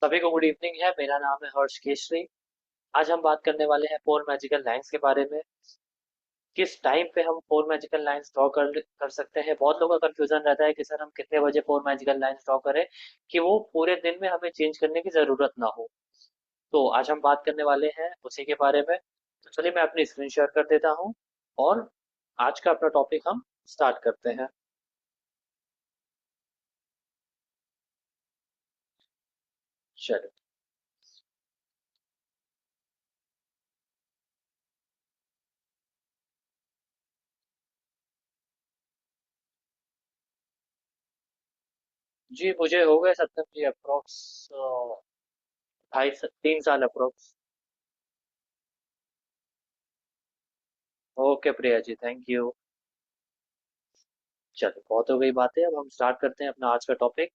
सभी को good evening है। मेरा नाम है हर्ष केशरी। आज हम बात करने वाले हैं फोर मैजिकल लाइंस के बारे में। किस टाइम पे हम फोर मैजिकल लाइंस ड्रॉ कर सकते हैं। बहुत लोगों का कंफ्यूजन रहता है कि सर हम कितने बजे फोर मैजिकल लाइंस ड्रॉ करें कि वो पूरे दिन में हमें चेंज करने की जरूरत ना हो। तो आज हम बात करने वाले हैं उसी के बारे में। तो चलिए मैं अपनी स्क्रीन शेयर कर देता हूँ और आज का अपना टॉपिक हम स्टार्ट करते हैं। चलिए। जी मुझे हो गए सत्यम जी अप्रोक्स 3 साल approx. Okay Priya ji, thank you. चलो बहुत हो गई बातें, अब हम स्टार्ट करते हैं अपना आज का टॉपिक।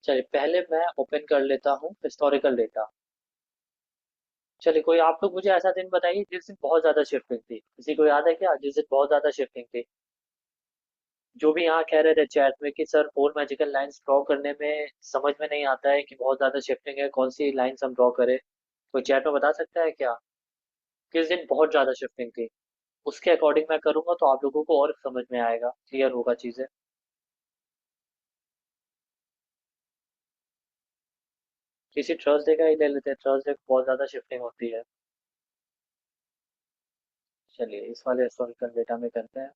चलिए पहले मैं ओपन कर लेता हूँ हिस्टोरिकल डेटा। चलिए कोई आप लोग मुझे ऐसा दिन बताइए जिस दिन बहुत ज्यादा शिफ्टिंग थी। किसी को याद है क्या जिस दिन बहुत ज्यादा शिफ्टिंग थी? जो भी यहाँ कह रहे थे चैट में कि sir four magical lines draw करने में समझ में नहीं आता है कि बहुत ज्यादा शिफ्टिंग है, कौन सी लाइंस हम ड्रॉ करें। कोई चैट में बता सकता है क्या किस दिन बहुत ज्यादा शिफ्टिंग थी? उसके अकॉर्डिंग मैं करूंगा तो आप लोगों को और समझ में आएगा, क्लियर होगा चीजें। किसी थर्सडे का ही ले लेते हैं, थर्सडे को बहुत ज्यादा शिफ्टिंग होती है। चलिए इस वाले हिस्टोरिकल डेटा में करते हैं।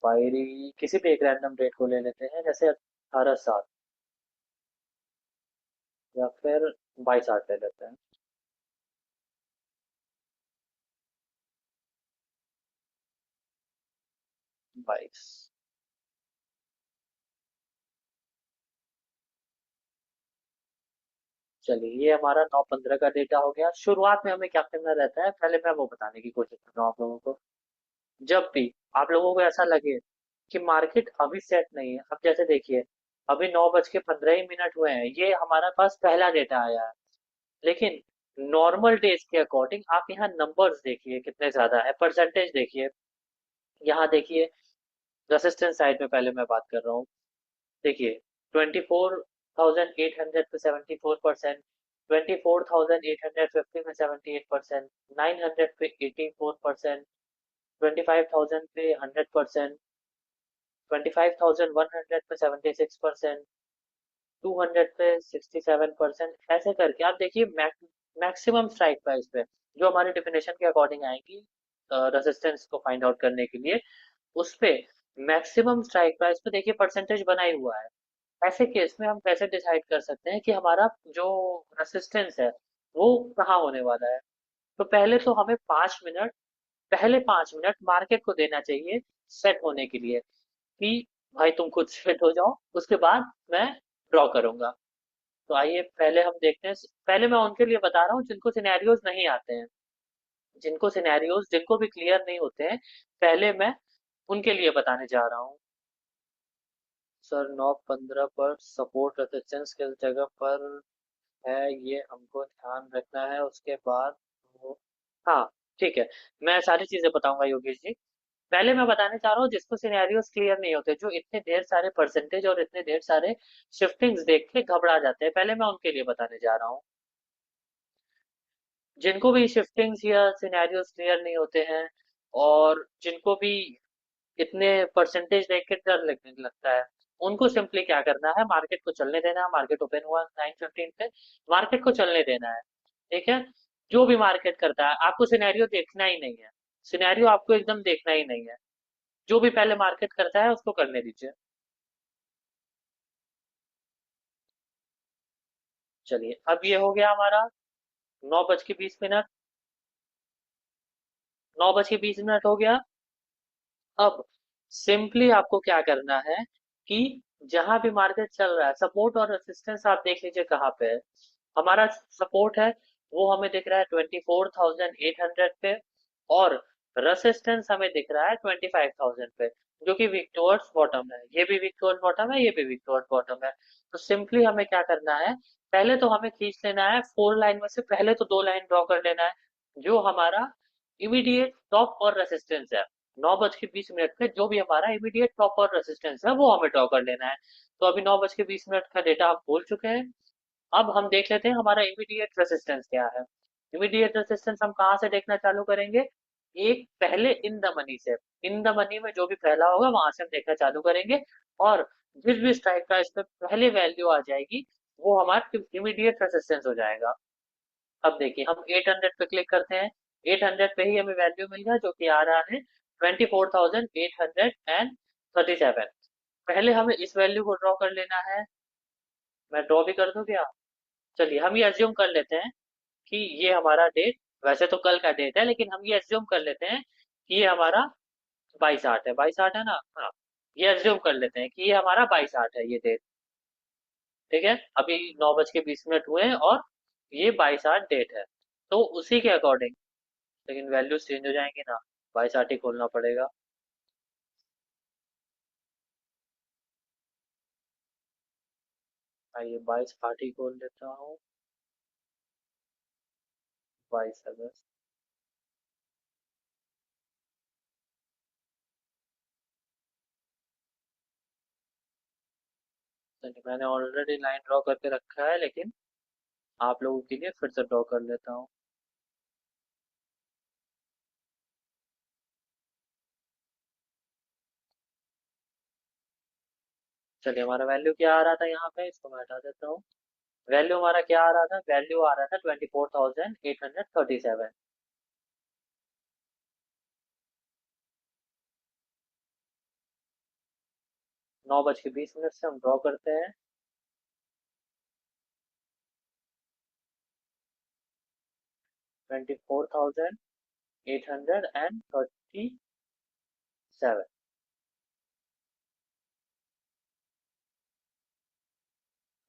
एक्सपायरी किसी भी एक रैंडम डेट को ले लेते हैं, जैसे 18/7 या फिर 22/8 ले लेते हैं। 22। चलिए ये हमारा 9/15 का डेटा हो गया। शुरुआत में हमें क्या करना रहता है, पहले मैं वो बताने की कोशिश कर रहा हूँ आप लोगों को। जब भी आप लोगों को ऐसा लगे कि मार्केट अभी सेट नहीं है, अब जैसे देखिए अभी 9:15 हुए हैं, ये हमारा पास पहला डेटा आया है। लेकिन नॉर्मल डेज के अकॉर्डिंग आप यहाँ नंबर्स देखिए कितने ज्यादा है, परसेंटेज देखिए। यहाँ देखिए रेसिस्टेंस साइड में पहले मैं बात कर रहा हूँ। देखिए 24,800 पे 74%, 24,850 में 78%, 900 पे 84%, 25,000 पे 100%, 25,100 पे 76%, 200 पे 67%। ऐसे करके आप देखिए मैक्सिमम स्ट्राइक प्राइस पे जो हमारी डिफिनेशन के अकॉर्डिंग आएगी रेजिस्टेंस को फाइंड आउट करने के लिए, उस पे मैक्सिमम स्ट्राइक प्राइस पे देखिए परसेंटेज बना ही हुआ है। ऐसे केस में हम कैसे डिसाइड कर सकते हैं कि हमारा जो रेसिस्टेंस है वो कहाँ होने वाला है? तो पहले तो हमें 5 मिनट, पहले 5 मिनट मार्केट को देना चाहिए सेट होने के लिए कि भाई तुम खुद सेट हो जाओ, उसके बाद मैं ड्रॉ करूंगा। तो आइए पहले हम देखते हैं। पहले मैं उनके लिए बता रहा हूँ जिनको सिनेरियोज नहीं आते हैं, जिनको सिनेरियोज जिनको भी क्लियर नहीं होते हैं, पहले मैं उनके लिए बताने जा रहा हूँ। सर 9/15 पर सपोर्ट रेजिस्टेंस किस जगह पर है ये हमको ध्यान रखना है, उसके बाद वो। हाँ ठीक है, मैं सारी चीजें बताऊंगा योगेश जी। पहले मैं बताने चाह रहा हूँ जिसको सिनेरियोस क्लियर नहीं होते, जो इतने ढेर सारे परसेंटेज और इतने ढेर सारे शिफ्टिंग्स देख के घबरा जाते हैं, पहले मैं उनके लिए बताने जा रहा हूँ। जिनको भी शिफ्टिंग्स या सिनेरियोस क्लियर नहीं होते हैं और जिनको भी इतने परसेंटेज देख के डर लगने लगता है, उनको सिंपली क्या करना है, मार्केट को चलने देना है। मार्केट ओपन हुआ 9:15 पे, मार्केट को चलने देना है। ठीक है, जो भी मार्केट करता है आपको सिनेरियो देखना ही नहीं है, सिनेरियो आपको एकदम देखना ही नहीं है। जो भी पहले मार्केट करता है उसको करने दीजिए। चलिए अब ये हो गया हमारा 9:20। 9:20 हो गया। अब सिंपली आपको क्या करना है कि जहां भी मार्केट चल रहा है, सपोर्ट और रेसिस्टेंस आप देख लीजिए कहाँ पे है। हमारा सपोर्ट है वो हमें दिख रहा है 24,800 पे, और रेसिस्टेंस हमें दिख रहा है 25,000 पे, जो कि वीक टुवर्ड्स बॉटम है। ये भी वीक टुवर्ड्स बॉटम है, ये भी वीक टुवर्ड्स बॉटम है। तो सिंपली हमें क्या करना है, पहले तो हमें खींच लेना है फोर लाइन में से, पहले तो दो लाइन ड्रॉ कर लेना है जो हमारा इमीडिएट टॉप और रेसिस्टेंस है। 9:20 पे जो भी हमारा इमीडिएट टॉप और रेसिस्टेंस है वो हमें ड्रॉ कर लेना है। तो अभी 9:20 का डेटा हम बोल चुके हैं। अब हम देख लेते हैं हमारा इमीडिएट रेसिस्टेंस क्या है। इमीडिएट रेसिस्टेंस हम कहाँ से देखना चालू करेंगे? एक पहले इन द मनी से, इन द मनी में जो भी पहला होगा वहां से हम देखना चालू करेंगे, और जिस भी स्ट्राइक प्राइस पे पहले वैल्यू आ जाएगी वो हमारा इमीडिएट रेसिस्टेंस हो जाएगा। अब देखिए हम 800 पे क्लिक करते हैं। 800 पे ही हमें वैल्यू मिल गया जो कि आ रहा है 24,837। पहले हमें इस वैल्यू को ड्रॉ कर लेना है। मैं ड्रॉ भी कर दूं क्या? चलिए हम ये एज्यूम कर लेते हैं कि ये हमारा डेट, वैसे तो कल का डेट है लेकिन हम ये एज्यूम कर लेते हैं कि ये हमारा 22/8 है। 22/8 है ना? हाँ, ये एज्यूम कर लेते हैं कि ये हमारा 22/8 है ये डेट। ठीक है, अभी 9:20 हुए हैं और ये 22/8 डेट है। तो उसी के अकॉर्डिंग, लेकिन वैल्यूज चेंज हो जाएंगी ना, 22/8 ही खोलना पड़ेगा। आइए 22/8 ही खोल लेता हूँ। 22 अगस्त। चलिए मैंने ऑलरेडी लाइन ड्रॉ करके रखा है, लेकिन आप लोगों के लिए फिर से ड्रॉ कर लेता हूँ। चलिए हमारा वैल्यू क्या आ रहा था यहाँ पे, इसको मैं हटा देता हूँ। वैल्यू हमारा क्या आ रहा था? वैल्यू आ रहा था 24,837। 9:20 से हम ड्रॉ करते हैं। 24,837।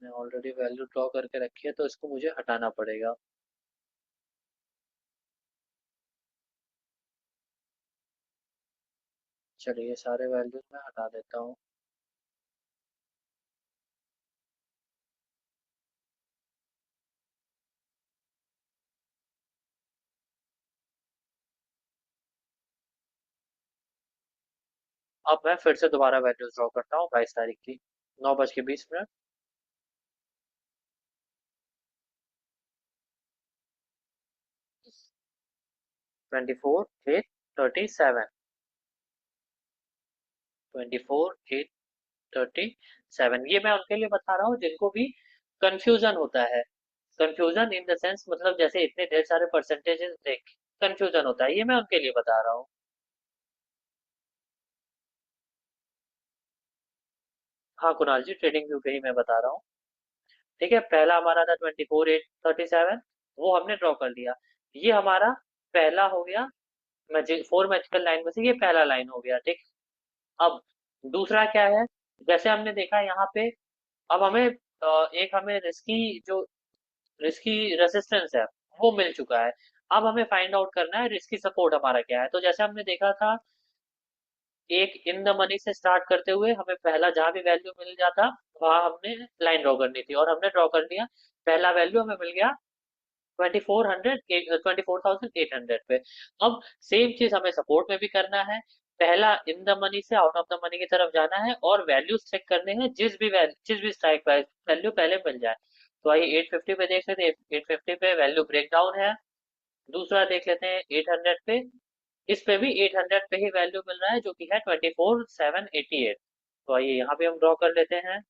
मैं ऑलरेडी वैल्यू ड्रॉ करके रखी है तो इसको मुझे हटाना पड़ेगा। चलिए ये सारे वैल्यूज मैं हटा देता हूँ। अब मैं फिर से दोबारा वैल्यूज ड्रॉ करता हूँ 22 तारीख की। 9:20। 24,837। 24,837, ये मैं उनके लिए बता रहा हूँ जिनको भी कंफ्यूजन होता है। कंफ्यूजन इन द सेंस, मतलब जैसे इतने ढेर सारे परसेंटेजेस देख कंफ्यूजन होता है, ये मैं उनके लिए बता रहा हूँ। हाँ कुणाल जी, ट्रेडिंग व्यू पे ही मैं बता रहा हूँ। ठीक है, पहला हमारा था 24,837, वो हमने ड्रॉ कर लिया। ये हमारा पहला हो गया, फोर मैजिकल लाइन में से ये पहला लाइन हो गया। ठीक। अब दूसरा क्या है? जैसे हमने देखा यहाँ पे, अब हमें एक हमें रिस्की जो रिस्की रेसिस्टेंस है वो मिल चुका है। अब हमें फाइंड आउट करना है रिस्की सपोर्ट हमारा क्या है। तो जैसे हमने देखा था, एक इन द मनी से स्टार्ट करते हुए हमें पहला जहां भी वैल्यू मिल जाता वहां हमने लाइन ड्रॉ करनी थी, और हमने ड्रॉ कर लिया। पहला वैल्यू हमें मिल गया 24,800 पे। अब सेम चीज हमें सपोर्ट में भी करना है। पहला इन द मनी से आउट ऑफ द मनी की तरफ जाना है और वैल्यूज चेक करने हैं, जिस भी स्ट्राइक प्राइस वैल्यू पहले मिल जाए। तो आइए 850 पे देख लेते हैं। 850 पे वैल्यू ब्रेक डाउन है। दूसरा देख लेते हैं 800 पे। इस पे भी 800 पे ही वैल्यू मिल रहा है जो कि है 24,788। तो आइए यहाँ पे हम ड्रॉ कर लेते हैं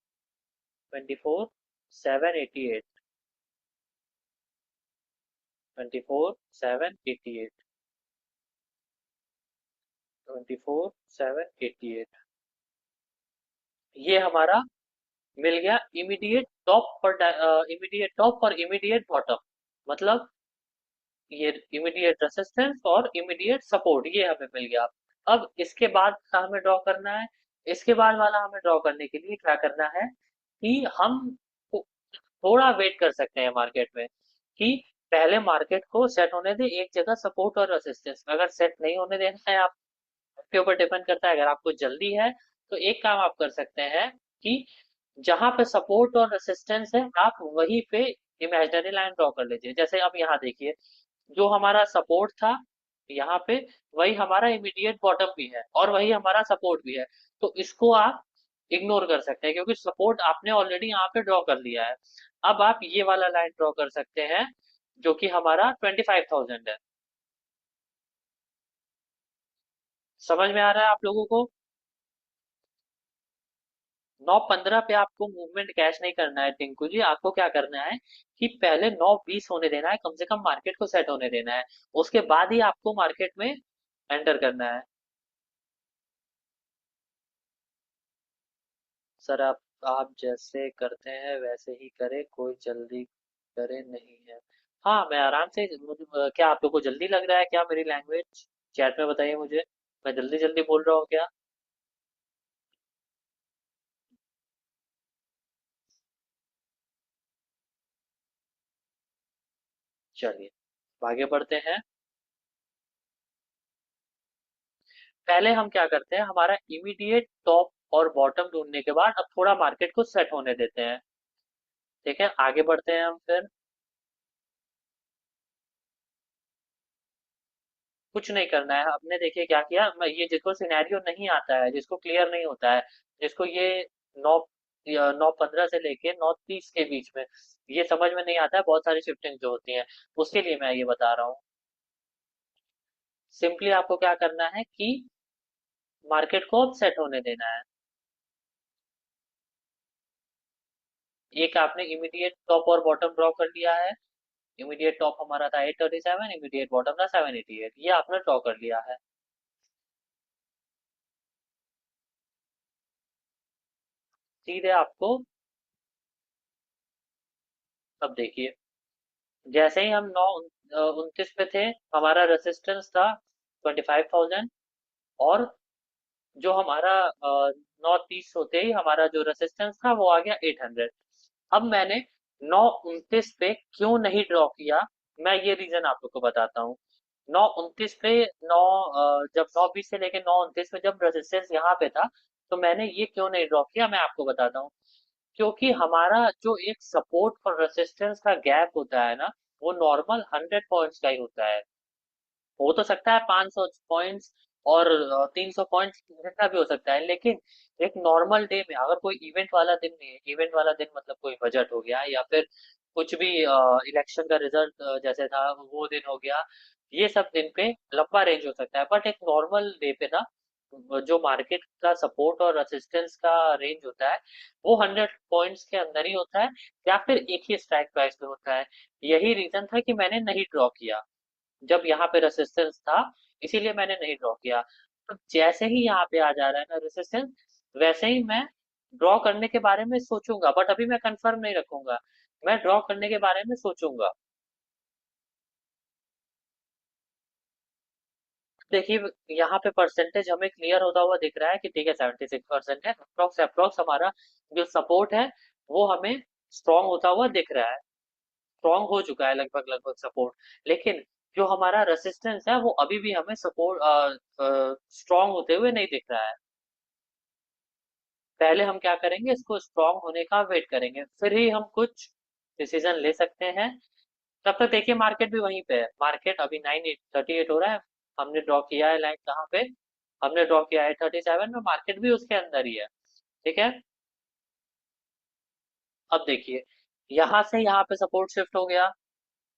24,788। 24,788। 24,788, ये हमारा मिल गया इमीडिएट टॉप और इमीडिएट बॉटम। मतलब ये इमीडिएट रेसिस्टेंस और इमीडिएट सपोर्ट ये हमें मिल गया। अब इसके बाद का हमें ड्रॉ करना है। इसके बाद वाला हमें ड्रॉ करने के लिए क्या करना है कि हम थोड़ा वेट कर सकते हैं मार्केट में, कि पहले मार्केट को सेट होने दे एक जगह सपोर्ट और रेसिस्टेंस। अगर सेट नहीं होने देना है, आपके ऊपर डिपेंड करता है। अगर आपको जल्दी है तो एक काम आप कर सकते हैं कि जहां पे सपोर्ट और रेसिस्टेंस है आप वहीं पे इमेजिनरी लाइन ड्रॉ कर लीजिए। जैसे अब यहाँ देखिए, जो हमारा सपोर्ट था यहाँ पे वही हमारा इमीडिएट बॉटम भी है और वही हमारा सपोर्ट भी है। तो इसको आप इग्नोर कर सकते हैं क्योंकि सपोर्ट आपने ऑलरेडी यहाँ पे ड्रॉ कर लिया है। अब आप ये वाला लाइन ड्रॉ कर सकते हैं जो कि हमारा 25,000 है। समझ में आ रहा है आप लोगों को? 9:15 पे आपको मूवमेंट कैश नहीं करना है टिंकू जी। आपको क्या करना है कि पहले 9:20 होने देना है, कम से कम मार्केट को सेट होने देना है। उसके बाद ही आपको मार्केट में एंटर करना है। सर आप जैसे करते हैं वैसे ही करें, कोई जल्दी करे नहीं है। हाँ, मैं आराम से क्या आप लोग को जल्दी लग रहा है क्या मेरी लैंग्वेज? चैट में बताइए मुझे, मैं जल्दी जल्दी बोल रहा हूँ क्या? चलिए आगे बढ़ते हैं। पहले हम क्या करते हैं, हमारा इमीडिएट टॉप और बॉटम ढूंढने के बाद अब थोड़ा मार्केट को सेट होने देते हैं। ठीक है, आगे बढ़ते हैं हम फिर। कुछ नहीं करना है, हमने देखिए क्या किया, मैं ये जिसको सिनेरियो नहीं आता है, जिसको क्लियर नहीं होता है, जिसको ये 9:15 से लेके 9:30 के बीच में ये समझ में नहीं आता है, बहुत सारी शिफ्टिंग जो होती हैं, उसके लिए मैं ये बता रहा हूँ। सिंपली आपको क्या करना है कि मार्केट को अब सेट होने देना है। एक आपने इमीडिएट टॉप और बॉटम ड्रॉ कर लिया है। इमीडिएट टॉप हमारा था 837, इमीडिएट बॉटम था 788, ये आपने ड्रॉ कर लिया है। सीधे आपको, अब देखिए, जैसे ही हम 9:29 पे थे, हमारा रेसिस्टेंस था 25,000, और जो हमारा 9:30 होते ही हमारा जो रेसिस्टेंस था वो आ गया 800। अब मैंने 9:29 पे क्यों नहीं ड्रॉ किया, मैं ये रीजन आप लोग को बताता हूँ। 9:29 पे, जब 9:20 से लेके 9:29 में जब रेजिस्टेंस यहाँ पे था, तो मैंने ये क्यों नहीं ड्रॉ किया, मैं आपको बताता हूँ। क्योंकि हमारा जो एक सपोर्ट और रेजिस्टेंस का गैप होता है ना, वो नॉर्मल 100 पॉइंट्स का ही होता है। हो तो सकता है 500 पॉइंट्स और 300 पॉइंट्स जितना भी हो सकता है, लेकिन एक नॉर्मल डे में अगर कोई इवेंट वाला दिन नहीं है, इवेंट वाला दिन मतलब कोई बजट हो गया या फिर कुछ भी इलेक्शन का रिजल्ट जैसे था वो दिन हो गया, ये सब दिन पे लंबा रेंज हो सकता है, बट एक नॉर्मल डे पे ना जो मार्केट का सपोर्ट और रेसिस्टेंस का रेंज होता है वो 100 पॉइंट्स के अंदर ही होता है, या फिर एक ही स्ट्राइक प्राइस पे होता है। यही रीजन था कि मैंने नहीं ड्रॉ किया जब यहाँ पे रेसिस्टेंस था, इसीलिए मैंने नहीं ड्रॉ किया। तो जैसे ही यहाँ पे आ जा रहा है ना रेसिस्टेंस, वैसे ही मैं ड्रॉ करने के बारे में सोचूंगा, बट अभी मैं कंफर्म नहीं रखूंगा, मैं ड्रॉ करने के बारे में सोचूंगा। देखिए, यहाँ पे परसेंटेज हमें क्लियर होता हुआ दिख रहा है कि ठीक है 76% है, अप्रोक्स अप्रोक्स हमारा जो सपोर्ट है वो हमें स्ट्रॉन्ग होता हुआ दिख रहा है, स्ट्रॉन्ग हो चुका है लगभग लगभग सपोर्ट। लेकिन जो हमारा रेसिस्टेंस है वो अभी भी हमें सपोर्ट स्ट्रॉन्ग होते हुए नहीं दिख रहा है। पहले हम क्या करेंगे, इसको स्ट्रॉन्ग होने का वेट करेंगे, फिर ही हम कुछ डिसीजन ले सकते हैं। तब तक देखिए मार्केट भी वहीं पे है, मार्केट अभी 9:38 हो रहा है। हमने ड्रॉ किया है लाइन कहाँ पे, हमने ड्रॉ किया है 37 में, मार्केट भी उसके अंदर ही है। ठीक है, अब देखिए यहाँ से यहाँ पे सपोर्ट शिफ्ट हो गया,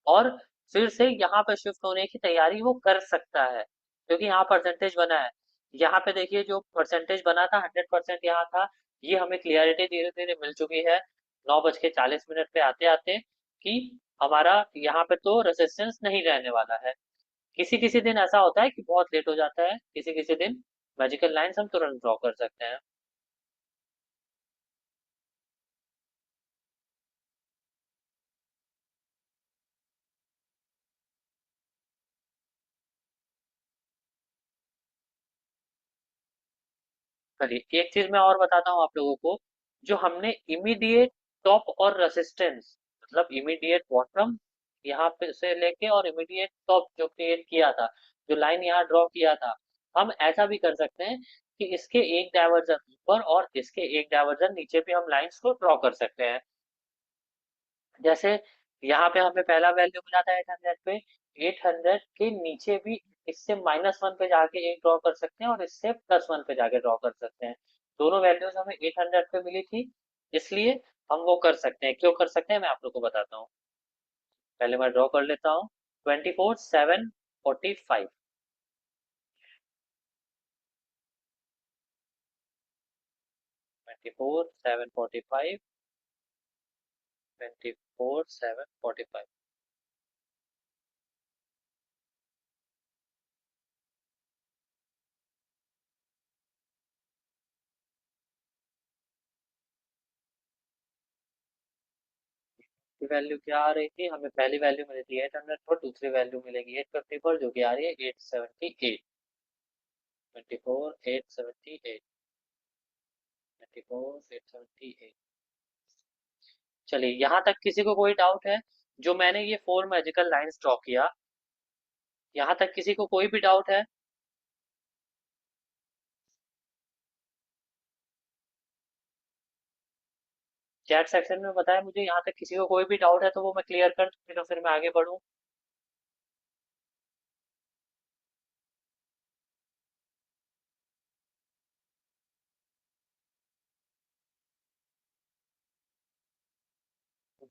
और फिर से यहाँ पे शिफ्ट होने की तैयारी वो कर सकता है क्योंकि यहाँ परसेंटेज बना है। यहाँ पे देखिए जो परसेंटेज बना था 100% यहाँ था, ये हमें क्लियरिटी धीरे धीरे मिल चुकी है 9:40 पे आते आते, कि हमारा यहाँ पे तो रेजिस्टेंस नहीं रहने वाला है। किसी किसी दिन ऐसा होता है कि बहुत लेट हो जाता है, किसी किसी दिन मैजिकल लाइन्स हम तुरंत ड्रॉ कर सकते हैं। चलिए एक चीज मैं और बताता हूँ आप लोगों को, जो हमने इमीडिएट टॉप और रेसिस्टेंस, मतलब इमीडिएट बॉटम यहाँ पे से लेके और इमीडिएट टॉप जो क्रिएट किया था, जो लाइन यहाँ ड्रॉ किया था, हम ऐसा भी कर सकते हैं कि इसके एक डायवर्जन ऊपर और इसके एक डायवर्जन नीचे भी हम लाइंस को ड्रॉ कर सकते हैं। जैसे यहाँ पे हमें पहला वैल्यू मिला था 800 पे, 800 के नीचे भी इससे -1 पे जाके एक ड्रॉ कर सकते हैं और इससे +1 पे जाके ड्रॉ कर सकते हैं। दोनों वैल्यूज हमें 800 पे मिली थी, इसलिए हम वो कर सकते हैं। क्यों कर सकते हैं मैं आप लोग को बताता हूँ। पहले मैं ड्रॉ कर लेता हूँ। 24 7 45। 24 7 45। 24 7 45। वैल्यू क्या आ रही थी, हमें पहली वैल्यू मिली थी 800 और दूसरी वैल्यू मिलेगी 854, जो कि आ रही है 878। 24 8 78। 24 8 78। चलिए, यहाँ तक किसी को कोई डाउट है? जो मैंने ये फोर मैजिकल लाइंस ड्रॉ किया, यहाँ तक किसी को कोई भी डाउट है? चैट सेक्शन में बताया मुझे, यहाँ तक किसी को कोई भी डाउट है तो वो मैं क्लियर कर दूँ, तो फिर मैं आगे बढ़ूँ।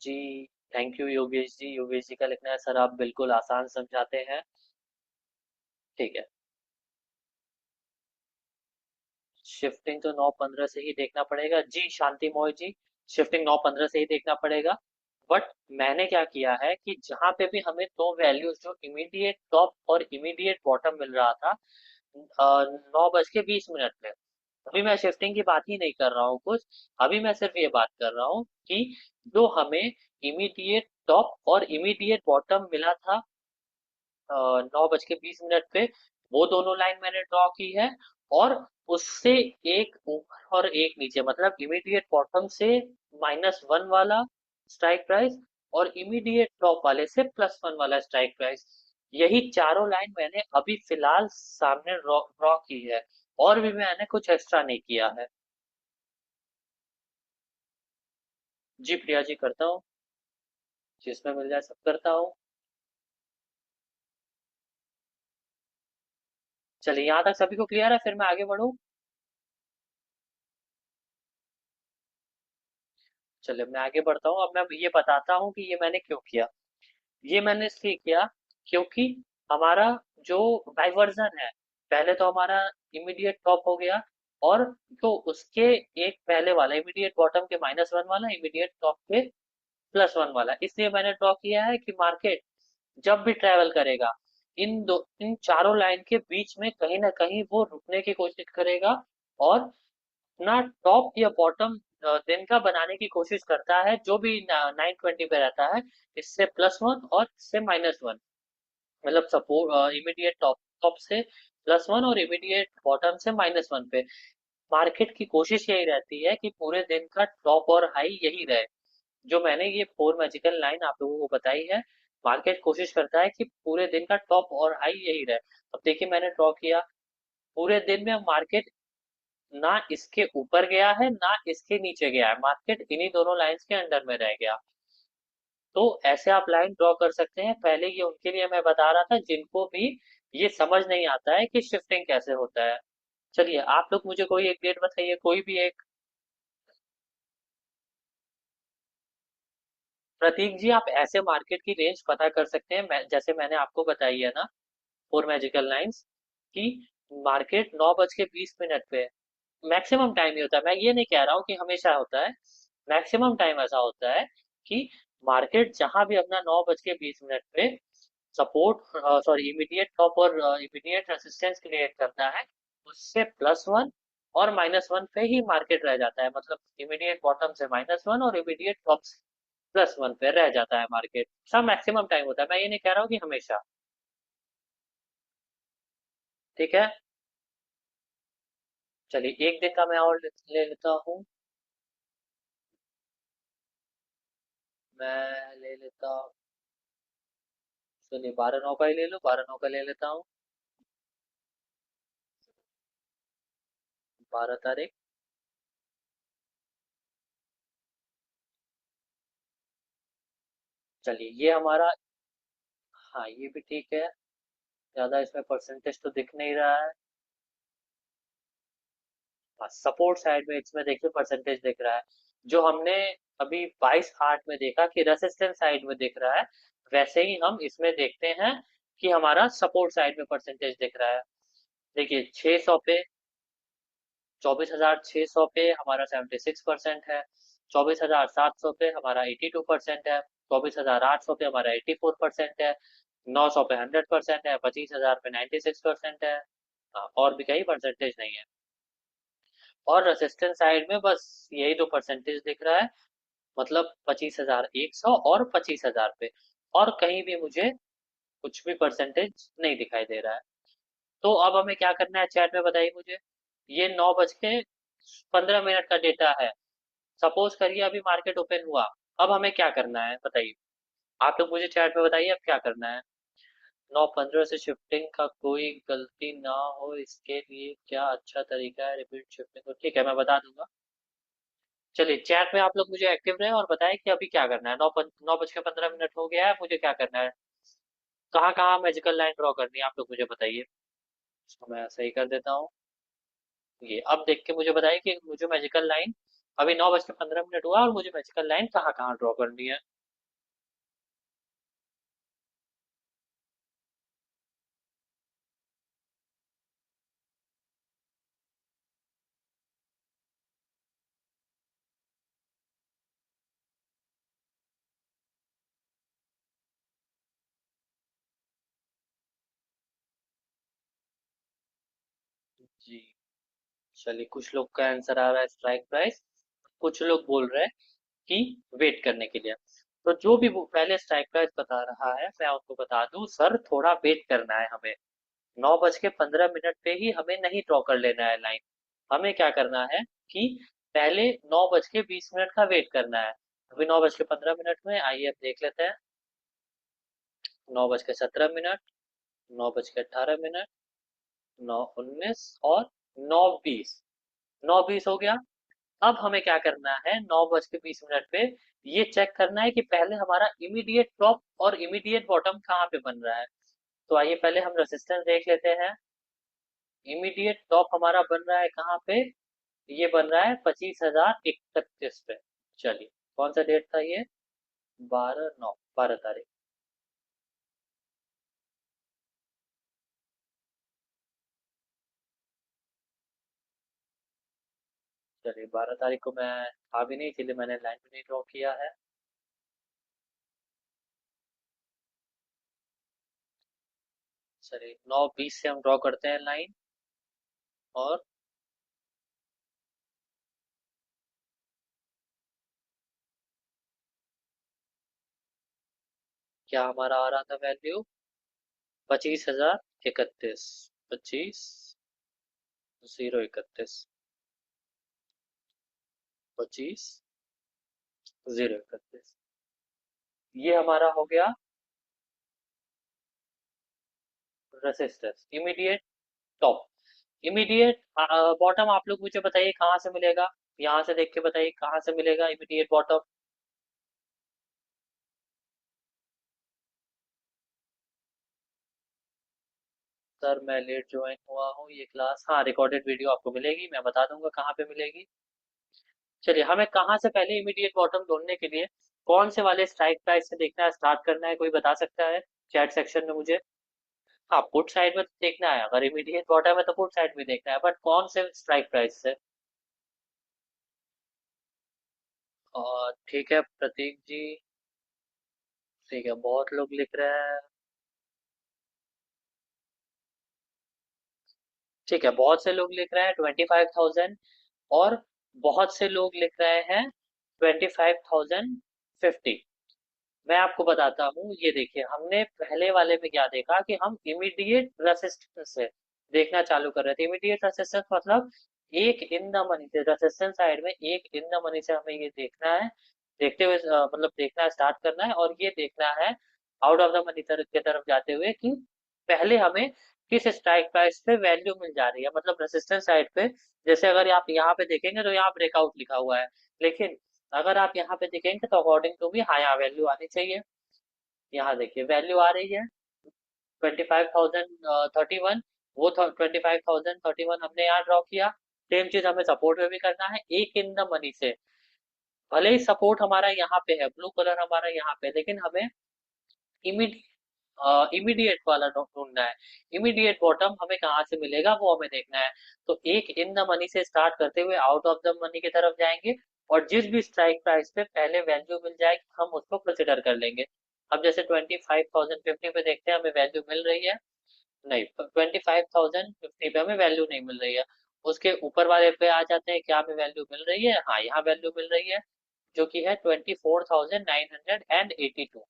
जी, थैंक यू योगेश जी। योगेश जी का लिखना है, सर आप बिल्कुल आसान समझाते हैं। ठीक है। शिफ्टिंग तो 9-15 से ही देखना पड़ेगा जी, शांति मोय जी। शिफ्टिंग 9-15 से ही देखना पड़ेगा। बट मैंने क्या किया है कि जहां पे भी हमें दो वैल्यूज जो इमीडिएट टॉप और इमीडिएट बॉटम मिल रहा था 9:20 में, अभी मैं शिफ्टिंग की बात ही नहीं कर रहा हूँ कुछ। अभी मैं सिर्फ ये बात कर रहा हूँ कि जो हमें इमीडिएट टॉप और इमीडिएट बॉटम मिला था 9:20 पे, वो दोनों लाइन मैंने ड्रॉ की है। और उससे एक ऊपर और एक नीचे, मतलब इमीडिएट बॉटम से -1 वाला स्ट्राइक प्राइस और इमीडिएट टॉप वाले से +1 वाला स्ट्राइक प्राइस, यही चारों लाइन मैंने अभी फिलहाल सामने ड्रॉ ड्रॉ की है। और भी मैंने कुछ एक्स्ट्रा नहीं किया है। जी प्रिया जी, करता हूँ। जिसमें मिल जाए सब करता हूँ। चलिए, यहाँ तक सभी को क्लियर है, फिर मैं आगे बढ़ूँ। चलिए मैं आगे बढ़ता हूँ। अब मैं ये बताता हूँ कि ये मैंने क्यों किया। ये मैंने इसलिए किया क्योंकि हमारा जो डाइवर्जन है, पहले तो हमारा इमीडिएट टॉप हो गया, और तो उसके एक पहले वाला इमीडिएट बॉटम के -1 वाला, इमीडिएट टॉप के +1 वाला, इसलिए मैंने ड्रॉ किया है कि मार्केट जब भी ट्रेवल करेगा, इन चारों लाइन के बीच में कहीं ना कहीं वो रुकने की कोशिश करेगा और अपना टॉप या बॉटम दिन का बनाने की कोशिश करता है, जो भी 920 पे रहता है, इससे +1 और इससे -1, मतलब सपोर्ट इमीडिएट टॉप टॉप से +1 और इमीडिएट बॉटम से -1 पे मार्केट की कोशिश यही रहती है कि पूरे दिन का टॉप और हाई यही रहे। जो मैंने ये फोर मैजिकल लाइन आप लोगों को बताई है, मार्केट कोशिश करता है कि पूरे दिन का टॉप और हाई यही रहे। अब देखिए, मैंने ड्रॉ किया, पूरे दिन में मार्केट ना इसके ऊपर गया है ना इसके नीचे गया है, मार्केट इन्हीं दोनों लाइंस के अंडर में रह गया। तो ऐसे आप लाइन ड्रॉ कर सकते हैं। पहले ये उनके लिए मैं बता रहा था जिनको भी ये समझ नहीं आता है कि शिफ्टिंग कैसे होता है। चलिए, आप लोग मुझे कोई एक डेट बताइए, कोई भी एक। प्रतीक जी, आप ऐसे मार्केट की रेंज पता कर सकते हैं, जैसे मैंने आपको बताई है ना, फोर मैजिकल लाइंस, कि मार्केट 9:20 पे, मैक्सिमम टाइम ही होता है, मैं ये नहीं कह रहा हूँ कि हमेशा होता है, मैक्सिमम टाइम ऐसा होता है कि मार्केट जहां भी अपना 9:20 पे सपोर्ट, सॉरी, इमीडिएट टॉप और इमीडिएट रेजिस्टेंस क्रिएट करता है, उससे +1 और -1 पे ही मार्केट रह जाता है, मतलब इमीडिएट बॉटम से -1 और इमीडिएट टॉप से +1 पे रह जाता है मार्केट। सब मैक्सिमम टाइम होता है, मैं ये नहीं कह रहा हूँ कि हमेशा। ठीक है। चलिए, एक दिन का मैं और ले लेता हूँ। मैं ले लेता, सुनिए, 12/9 का ही ले लो, 12/9 का ले लेता हूँ। 12 तारीख। चलिए, ये हमारा, हाँ ये भी ठीक है। ज्यादा इसमें परसेंटेज तो दिख नहीं रहा है। सपोर्ट साइड में इसमें देखिए परसेंटेज दिख रहा है। जो हमने अभी 22/8 में देखा कि रेसिस्टेंस साइड में दिख रहा है, वैसे ही हम इसमें देखते हैं कि हमारा सपोर्ट साइड में परसेंटेज दिख रहा है। देखिए 600 पे, 24,600 पे हमारा 76% है। 24,700 पे हमारा 82% है। 24,800 पे हमारा 84% है। 900 पे 100% है। 25,000 पे 96% है। और भी कई परसेंटेज नहीं है। और रेसिस्टेंस साइड में बस यही दो परसेंटेज दिख रहा है, मतलब 25,100 और 25,000 पे। और कहीं भी मुझे कुछ भी परसेंटेज नहीं दिखाई दे रहा है। तो अब हमें क्या करना है, चैट में बताइए मुझे। ये 9:15 का डेटा है। सपोज करिए अभी मार्केट ओपन हुआ। अब हमें क्या करना है बताइए। आप लोग मुझे चैट में बताइए अब क्या करना है। 9:15 से शिफ्टिंग का कोई गलती ना हो इसके लिए क्या अच्छा तरीका है रिपीट शिफ्टिंग को। ठीक है, मैं बता दूंगा। चलिए चैट में आप लोग मुझे एक्टिव रहे और बताएं कि अभी क्या करना है। 9:15 हो गया है, मुझे क्या करना है। कहाँ कहाँ मैजिकल लाइन ड्रॉ करनी है आप लोग मुझे बताइए। इसको मैं सही कर देता हूँ। ये अब देख के मुझे बताइए कि मुझे मैजिकल लाइन, अभी 9:15 हुआ और मुझे मैजिकल लाइन कहाँ कहाँ ड्रॉ करनी है। जी, चलिए कुछ लोग का आंसर आ रहा है स्ट्राइक प्राइस। कुछ लोग बोल रहे हैं कि वेट करने के लिए। तो जो भी वो पहले स्ट्राइक प्राइस बता रहा है मैं उनको बता दूं, सर थोड़ा वेट करना है हमें। 9:15 पे ही हमें नहीं ड्रॉ कर लेना है लाइन। हमें क्या करना है कि पहले 9:20 का वेट करना है। अभी 9:15 में आइए अब देख लेते हैं। 9:17, 9:18, 9:19 और 9:20। 9:20 हो गया। अब हमें क्या करना है 9:20 पे ये चेक करना है कि पहले हमारा इमीडिएट टॉप और इमीडिएट बॉटम कहाँ पे बन रहा है। तो आइए पहले हम रेजिस्टेंस देख लेते हैं। इमीडिएट टॉप हमारा बन रहा है कहाँ पे। ये बन रहा है 25,031 पे। चलिए कौन सा डेट था ये, 12 चलिए 12 तारीख को मैं था भी नहीं, इसलिए मैंने लाइन भी नहीं ड्रॉ किया है। चलिए 9:20 से हम ड्रॉ करते हैं लाइन। और क्या हमारा आ रहा था वैल्यू, 25,031। 25,031। 25,031। ये हमारा हो गया resistance immediate top. Immediate bottom आप लोग मुझे बताइए कहाँ से मिलेगा। यहाँ से देख के बताइए कहाँ से मिलेगा इमीडिएट बॉटम। सर मैं लेट ज्वाइन हुआ हूँ ये क्लास। हाँ, रिकॉर्डेड वीडियो आपको मिलेगी, मैं बता दूंगा कहाँ पे मिलेगी। चलिए हमें कहाँ से पहले इमीडिएट बॉटम ढूंढने के लिए कौन से वाले स्ट्राइक प्राइस से देखना है, स्टार्ट करना है, कोई बता सकता है चैट सेक्शन में मुझे। हाँ, पुट साइड में तो देखना है, अगर इमीडिएट बॉटम है तो पुट साइड में देखना है, बट कौन से स्ट्राइक प्राइस से। और ठीक है प्रतीक जी। ठीक है, बहुत लोग लिख रहे हैं। ठीक है, बहुत से लोग लिख रहे हैं 25,000। और बहुत से लोग लिख रहे हैं 25,050। मैं आपको बताता हूँ, ये देखिए हमने पहले वाले में क्या देखा कि हम इमीडिएट रेसिस्टेंस से देखना चालू कर रहे थे। इमीडिएट रेसिस्टेंस मतलब एक इन द मनी से, रेसिस्टेंस साइड में एक इन द मनी से हमें ये देखना है। देखते हुए मतलब देखना स्टार्ट करना है और ये देखना है आउट ऑफ द मनी की तरफ जाते हुए कि पहले हमें किस स्ट्राइक प्राइस पे वैल्यू मिल जा रही है, मतलब रेसिस्टेंस साइड पे। जैसे अगर आप यहाँ पे देखेंगे तो यहाँ ब्रेकआउट लिखा हुआ है, लेकिन अगर आप यहाँ पे देखेंगे तो अकॉर्डिंग टू भी हाँ यहाँ वैल्यू आनी चाहिए। यहाँ देखिए वैल्यू आ रही है 25,031, वो 25,031 हमने यहाँ ड्रॉ किया। सेम चीज हमें सपोर्ट में भी करना है, एक इन द मनी से। भले ही सपोर्ट हमारा यहाँ पे है, ब्लू कलर हमारा यहाँ पे, लेकिन हमें इमिड इमीडिएट वाला ढूंढना है। इमीडिएट बॉटम हमें कहाँ से मिलेगा वो हमें देखना है। तो एक इन द मनी से स्टार्ट करते हुए आउट ऑफ द मनी की तरफ जाएंगे, और जिस भी स्ट्राइक प्राइस पे पहले वैल्यू मिल जाएगी हम उसको कंसिडर कर लेंगे। अब जैसे 25,050 पे देखते हैं हमें वैल्यू मिल रही है, नहीं 25,050 पे हमें वैल्यू नहीं मिल रही है। उसके ऊपर वाले पे आ जाते हैं, क्या हमें वैल्यू मिल रही है, हाँ यहाँ वैल्यू मिल रही है, जो कि है 24,982।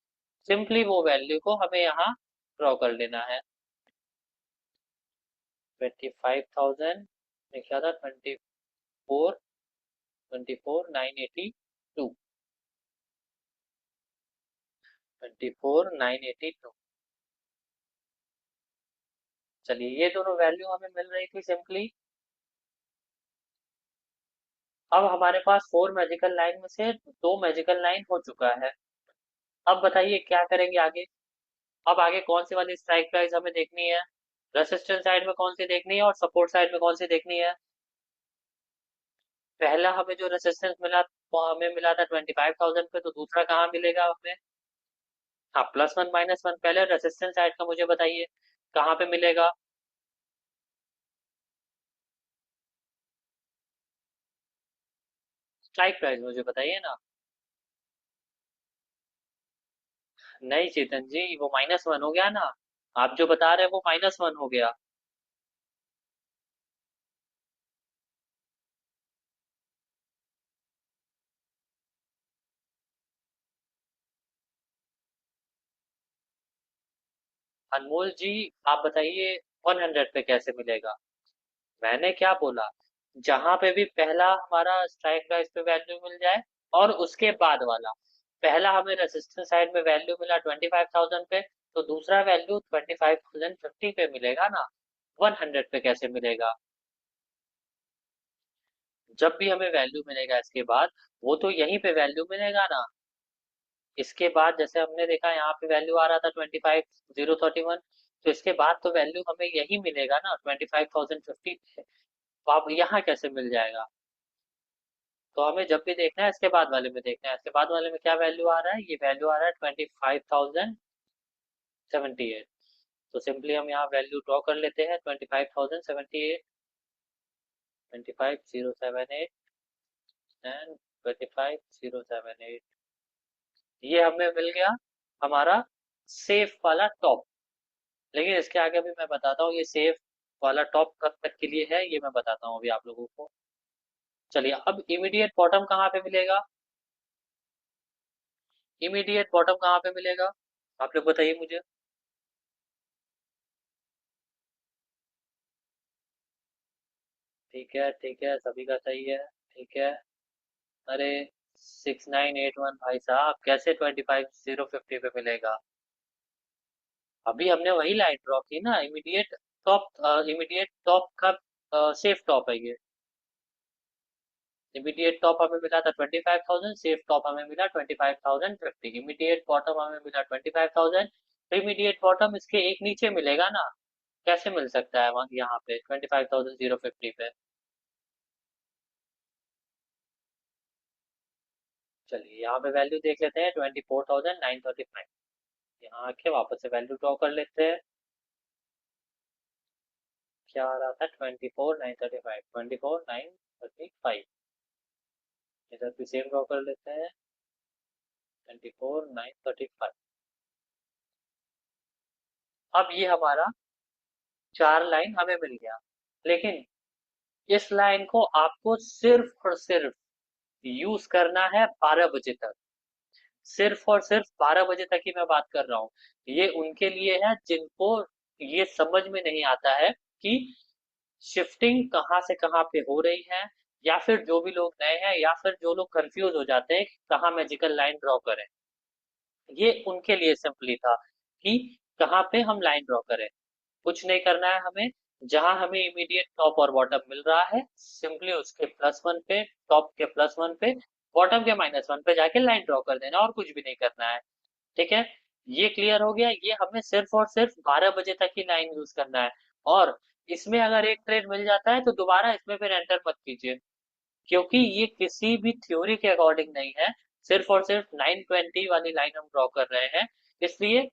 सिंपली वो वैल्यू को हमें यहाँ ड्रॉ कर लेना है। 25,000 लिखा था, 24,982, 24,982। चलिए ये दोनों वैल्यू हमें मिल रही थी सिंपली। अब हमारे पास 4 मैजिकल लाइन में से 2 मैजिकल लाइन हो चुका है। अब बताइए क्या करेंगे आगे। अब आगे कौन सी वाली स्ट्राइक प्राइस हमें देखनी है, रेसिस्टेंस साइड में कौन सी देखनी है और सपोर्ट साइड में कौन सी देखनी है। पहला हमें जो रेसिस्टेंस मिला वो हमें मिला था 25,000 पे, तो दूसरा कहाँ मिलेगा हमें। हाँ, +1 -1, पहले रेसिस्टेंस साइड का मुझे बताइए कहाँ पे मिलेगा। स्ट्राइक प्राइस मुझे बताइए ना। नहीं चेतन जी, वो -1 हो गया ना, आप जो बता रहे हैं वो -1 हो गया। अनमोल जी, आप बताइए 100 पे कैसे मिलेगा। मैंने क्या बोला, जहां पे भी पहला हमारा स्ट्राइक प्राइस पे वैल्यू मिल जाए और उसके बाद वाला, पहला हमें रेजिस्टेंस साइड में वैल्यू मिला 25,000 पे, तो दूसरा वैल्यू 25,050 पे मिलेगा ना। 100 पे कैसे मिलेगा। जब भी हमें वैल्यू मिलेगा इसके बाद, वो तो यहीं पे वैल्यू मिलेगा ना। इसके बाद जैसे हमने देखा यहाँ पे वैल्यू आ रहा था 25,031, तो इसके बाद तो वैल्यू हमें यही मिलेगा ना 25,050 पे। तो अब यहाँ कैसे मिल जाएगा। तो हमें जब भी देखना है इसके बाद वाले में देखना है, इसके बाद वाले में क्या वैल्यू आ रहा है, ये वैल्यू आ रहा है 25,078। तो सिंपली हम यहाँ वैल्यू ड्रॉ कर लेते हैं, 25,078, 25,078 एंड 25,078। ये हमें मिल गया हमारा सेफ वाला टॉप। लेकिन इसके आगे भी मैं बताता हूँ ये सेफ वाला टॉप कब तक के लिए है, ये मैं बताता हूँ अभी आप लोगों को। चलिए अब इमीडिएट बॉटम कहाँ पे मिलेगा। इमीडिएट बॉटम कहाँ पे मिलेगा, आप लोग बताइए मुझे। ठीक है, सभी का सही है। ठीक है। अरे 6981 भाई साहब, कैसे 25,050 पे मिलेगा। अभी हमने वही लाइन ड्रॉ की ना, इमीडिएट टॉप, इमीडिएट टॉप का सेफ टॉप है ये। इमीडिएट टॉप हमें मिला था 25,000, सेफ टॉप हमें मिला 25,050, इमीडिएट बॉटम हमें मिला 25,000। तो इमीडिएट बॉटम इसके एक नीचे मिलेगा ना, कैसे मिल सकता है वहाँ यहाँ पे 25,050 पे। चलिए यहाँ पे वैल्यू देख लेते हैं 24,935। यहाँ आके वापस से वैल्यू ड्रॉ कर लेते हैं। क्या आ रहा था, 24,935, 24,935। इधर भी सेम ड्रॉ कर लेते हैं, 24,935। अब ये हमारा 4 लाइन हमें मिल गया, लेकिन इस लाइन को आपको सिर्फ और सिर्फ यूज करना है 12 बजे तक। सिर्फ और सिर्फ 12 बजे तक ही मैं बात कर रहा हूँ। ये उनके लिए है जिनको ये समझ में नहीं आता है कि शिफ्टिंग कहाँ से कहाँ पे हो रही है, या फिर जो भी लोग नए हैं, या फिर जो लोग कंफ्यूज हो जाते हैं कि कहाँ मैजिकल लाइन ड्रॉ करें। ये उनके लिए सिंपली था कि कहाँ पे हम लाइन ड्रॉ करें। कुछ नहीं करना है हमें, जहां हमें इमीडिएट टॉप और बॉटम मिल रहा है सिंपली उसके +1 पे, टॉप के +1 पे, बॉटम के -1 पे जाके लाइन ड्रॉ कर देना, और कुछ भी नहीं करना है। ठीक है। ये क्लियर हो गया। ये हमें सिर्फ और सिर्फ 12 बजे तक ही लाइन यूज करना है। और इसमें अगर एक ट्रेड मिल जाता है तो दोबारा इसमें फिर एंटर मत कीजिए, क्योंकि ये किसी भी थ्योरी के अकॉर्डिंग नहीं है। सिर्फ और सिर्फ 920 वाली लाइन हम ड्रॉ कर रहे हैं, इसलिए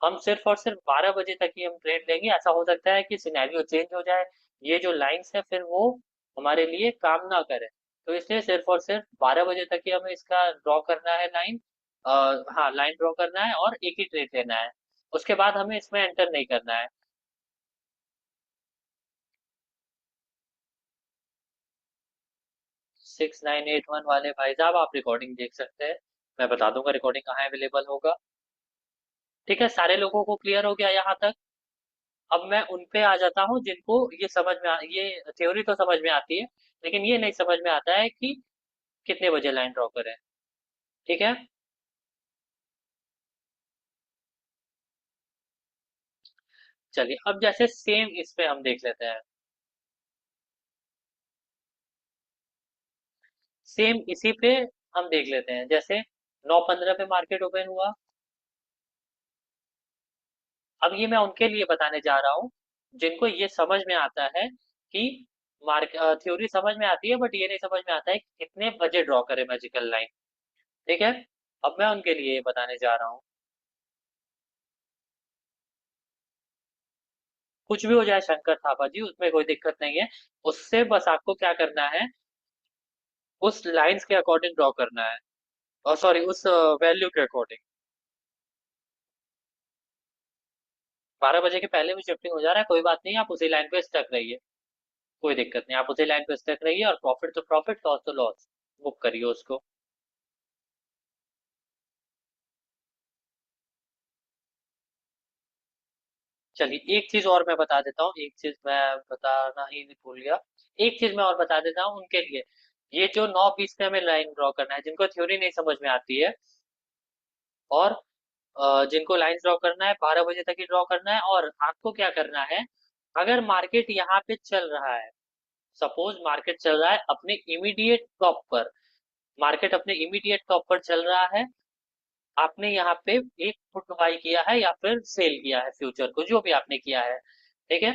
हम सिर्फ और सिर्फ 12 बजे तक ही हम ट्रेड लेंगे। ऐसा हो सकता है कि सिनेरियो चेंज हो जाए, ये जो लाइंस है फिर वो हमारे लिए काम ना करे। तो इसलिए सिर्फ और सिर्फ 12 बजे तक ही हमें इसका ड्रॉ करना है लाइन। हाँ, लाइन ड्रॉ करना है और एक ही ट्रेड लेना है। उसके बाद हमें इसमें एंटर नहीं करना है। 6981 वाले भाई साहब, आप रिकॉर्डिंग देख सकते हैं। मैं बता दूंगा रिकॉर्डिंग कहाँ अवेलेबल होगा। ठीक है, सारे लोगों को क्लियर हो गया यहाँ तक। अब मैं उन पे आ जाता हूँ जिनको ये थ्योरी तो समझ में आती है, लेकिन ये नहीं समझ में आता है कि कितने बजे लाइन ड्रॉ करें। ठीक है, चलिए अब जैसे सेम इस पे हम देख लेते हैं। सेम इसी पे हम देख लेते हैं। जैसे 9:15 पे मार्केट ओपन हुआ। अब ये मैं उनके लिए बताने जा रहा हूँ जिनको ये समझ में आता है कि मार्क थ्योरी समझ में आती है, बट ये नहीं समझ में आता है कि कितने बजे ड्रॉ करें मैजिकल लाइन। ठीक है, अब मैं उनके लिए ये बताने जा रहा हूँ। कुछ भी हो जाए शंकर थापा जी, उसमें कोई दिक्कत नहीं है। उससे बस आपको क्या करना है, उस लाइंस के अकॉर्डिंग ड्रॉ करना है। और सॉरी, उस वैल्यू के अकॉर्डिंग। 12 बजे के पहले भी शिफ्टिंग हो जा रहा है, कोई बात नहीं, आप उसी लाइन पे स्टक रहिए। कोई दिक्कत नहीं, आप उसी लाइन पे स्टक रहिए और प्रॉफिट तो प्रॉफिट, लॉस तो लॉस, बुक करिए उसको। चलिए एक चीज और मैं बता देता हूँ, एक चीज मैं बताना ही भूल गया। एक चीज मैं और बता देता हूँ उनके लिए। ये जो 9:20 पे हमें लाइन ड्रॉ करना है, जिनको थ्योरी नहीं समझ में आती है, और जिनको लाइन ड्रॉ करना है 12 बजे तक ही ड्रॉ करना है। और आपको क्या करना है, अगर मार्केट यहाँ पे चल रहा है, सपोज मार्केट चल रहा है अपने इमीडिएट टॉप पर, मार्केट अपने इमीडिएट टॉप पर चल रहा है, आपने यहाँ पे एक पुट बाई किया है या फिर सेल किया है फ्यूचर को, जो भी आपने किया है। ठीक है,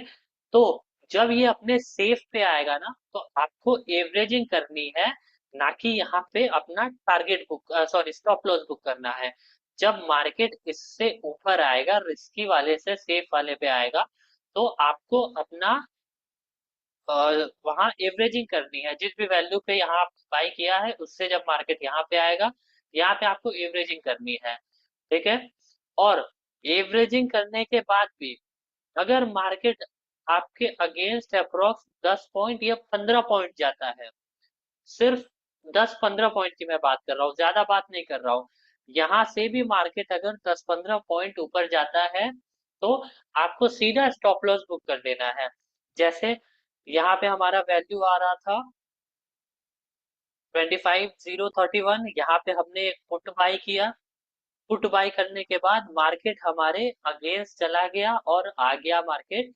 तो जब ये अपने सेफ पे आएगा ना, तो आपको एवरेजिंग करनी है, ना कि यहाँ पे अपना target book, sorry, stop loss book करना है। जब मार्केट इससे ऊपर आएगा, रिस्की वाले से सेफ वाले पे आएगा, तो आपको अपना वहां एवरेजिंग करनी है। जिस भी वैल्यू पे यहाँ आप बाई किया है, उससे जब मार्केट यहाँ पे आएगा, यहाँ पे आपको एवरेजिंग करनी है। ठीक है, और एवरेजिंग करने के बाद भी अगर मार्केट आपके अगेंस्ट अप्रोक्स 10 पॉइंट या 15 पॉइंट जाता है, सिर्फ 10-15 पॉइंट की मैं बात कर रहा हूँ, ज्यादा बात नहीं कर रहा हूँ। यहाँ से भी मार्केट अगर 10-15 पॉइंट ऊपर जाता है, तो आपको सीधा स्टॉप लॉस बुक कर लेना है। जैसे यहाँ पे हमारा वैल्यू आ रहा था 25,031, यहाँ पे हमने एक पुट बाई किया। पुट बाई करने के बाद मार्केट हमारे अगेंस्ट चला गया और आ गया मार्केट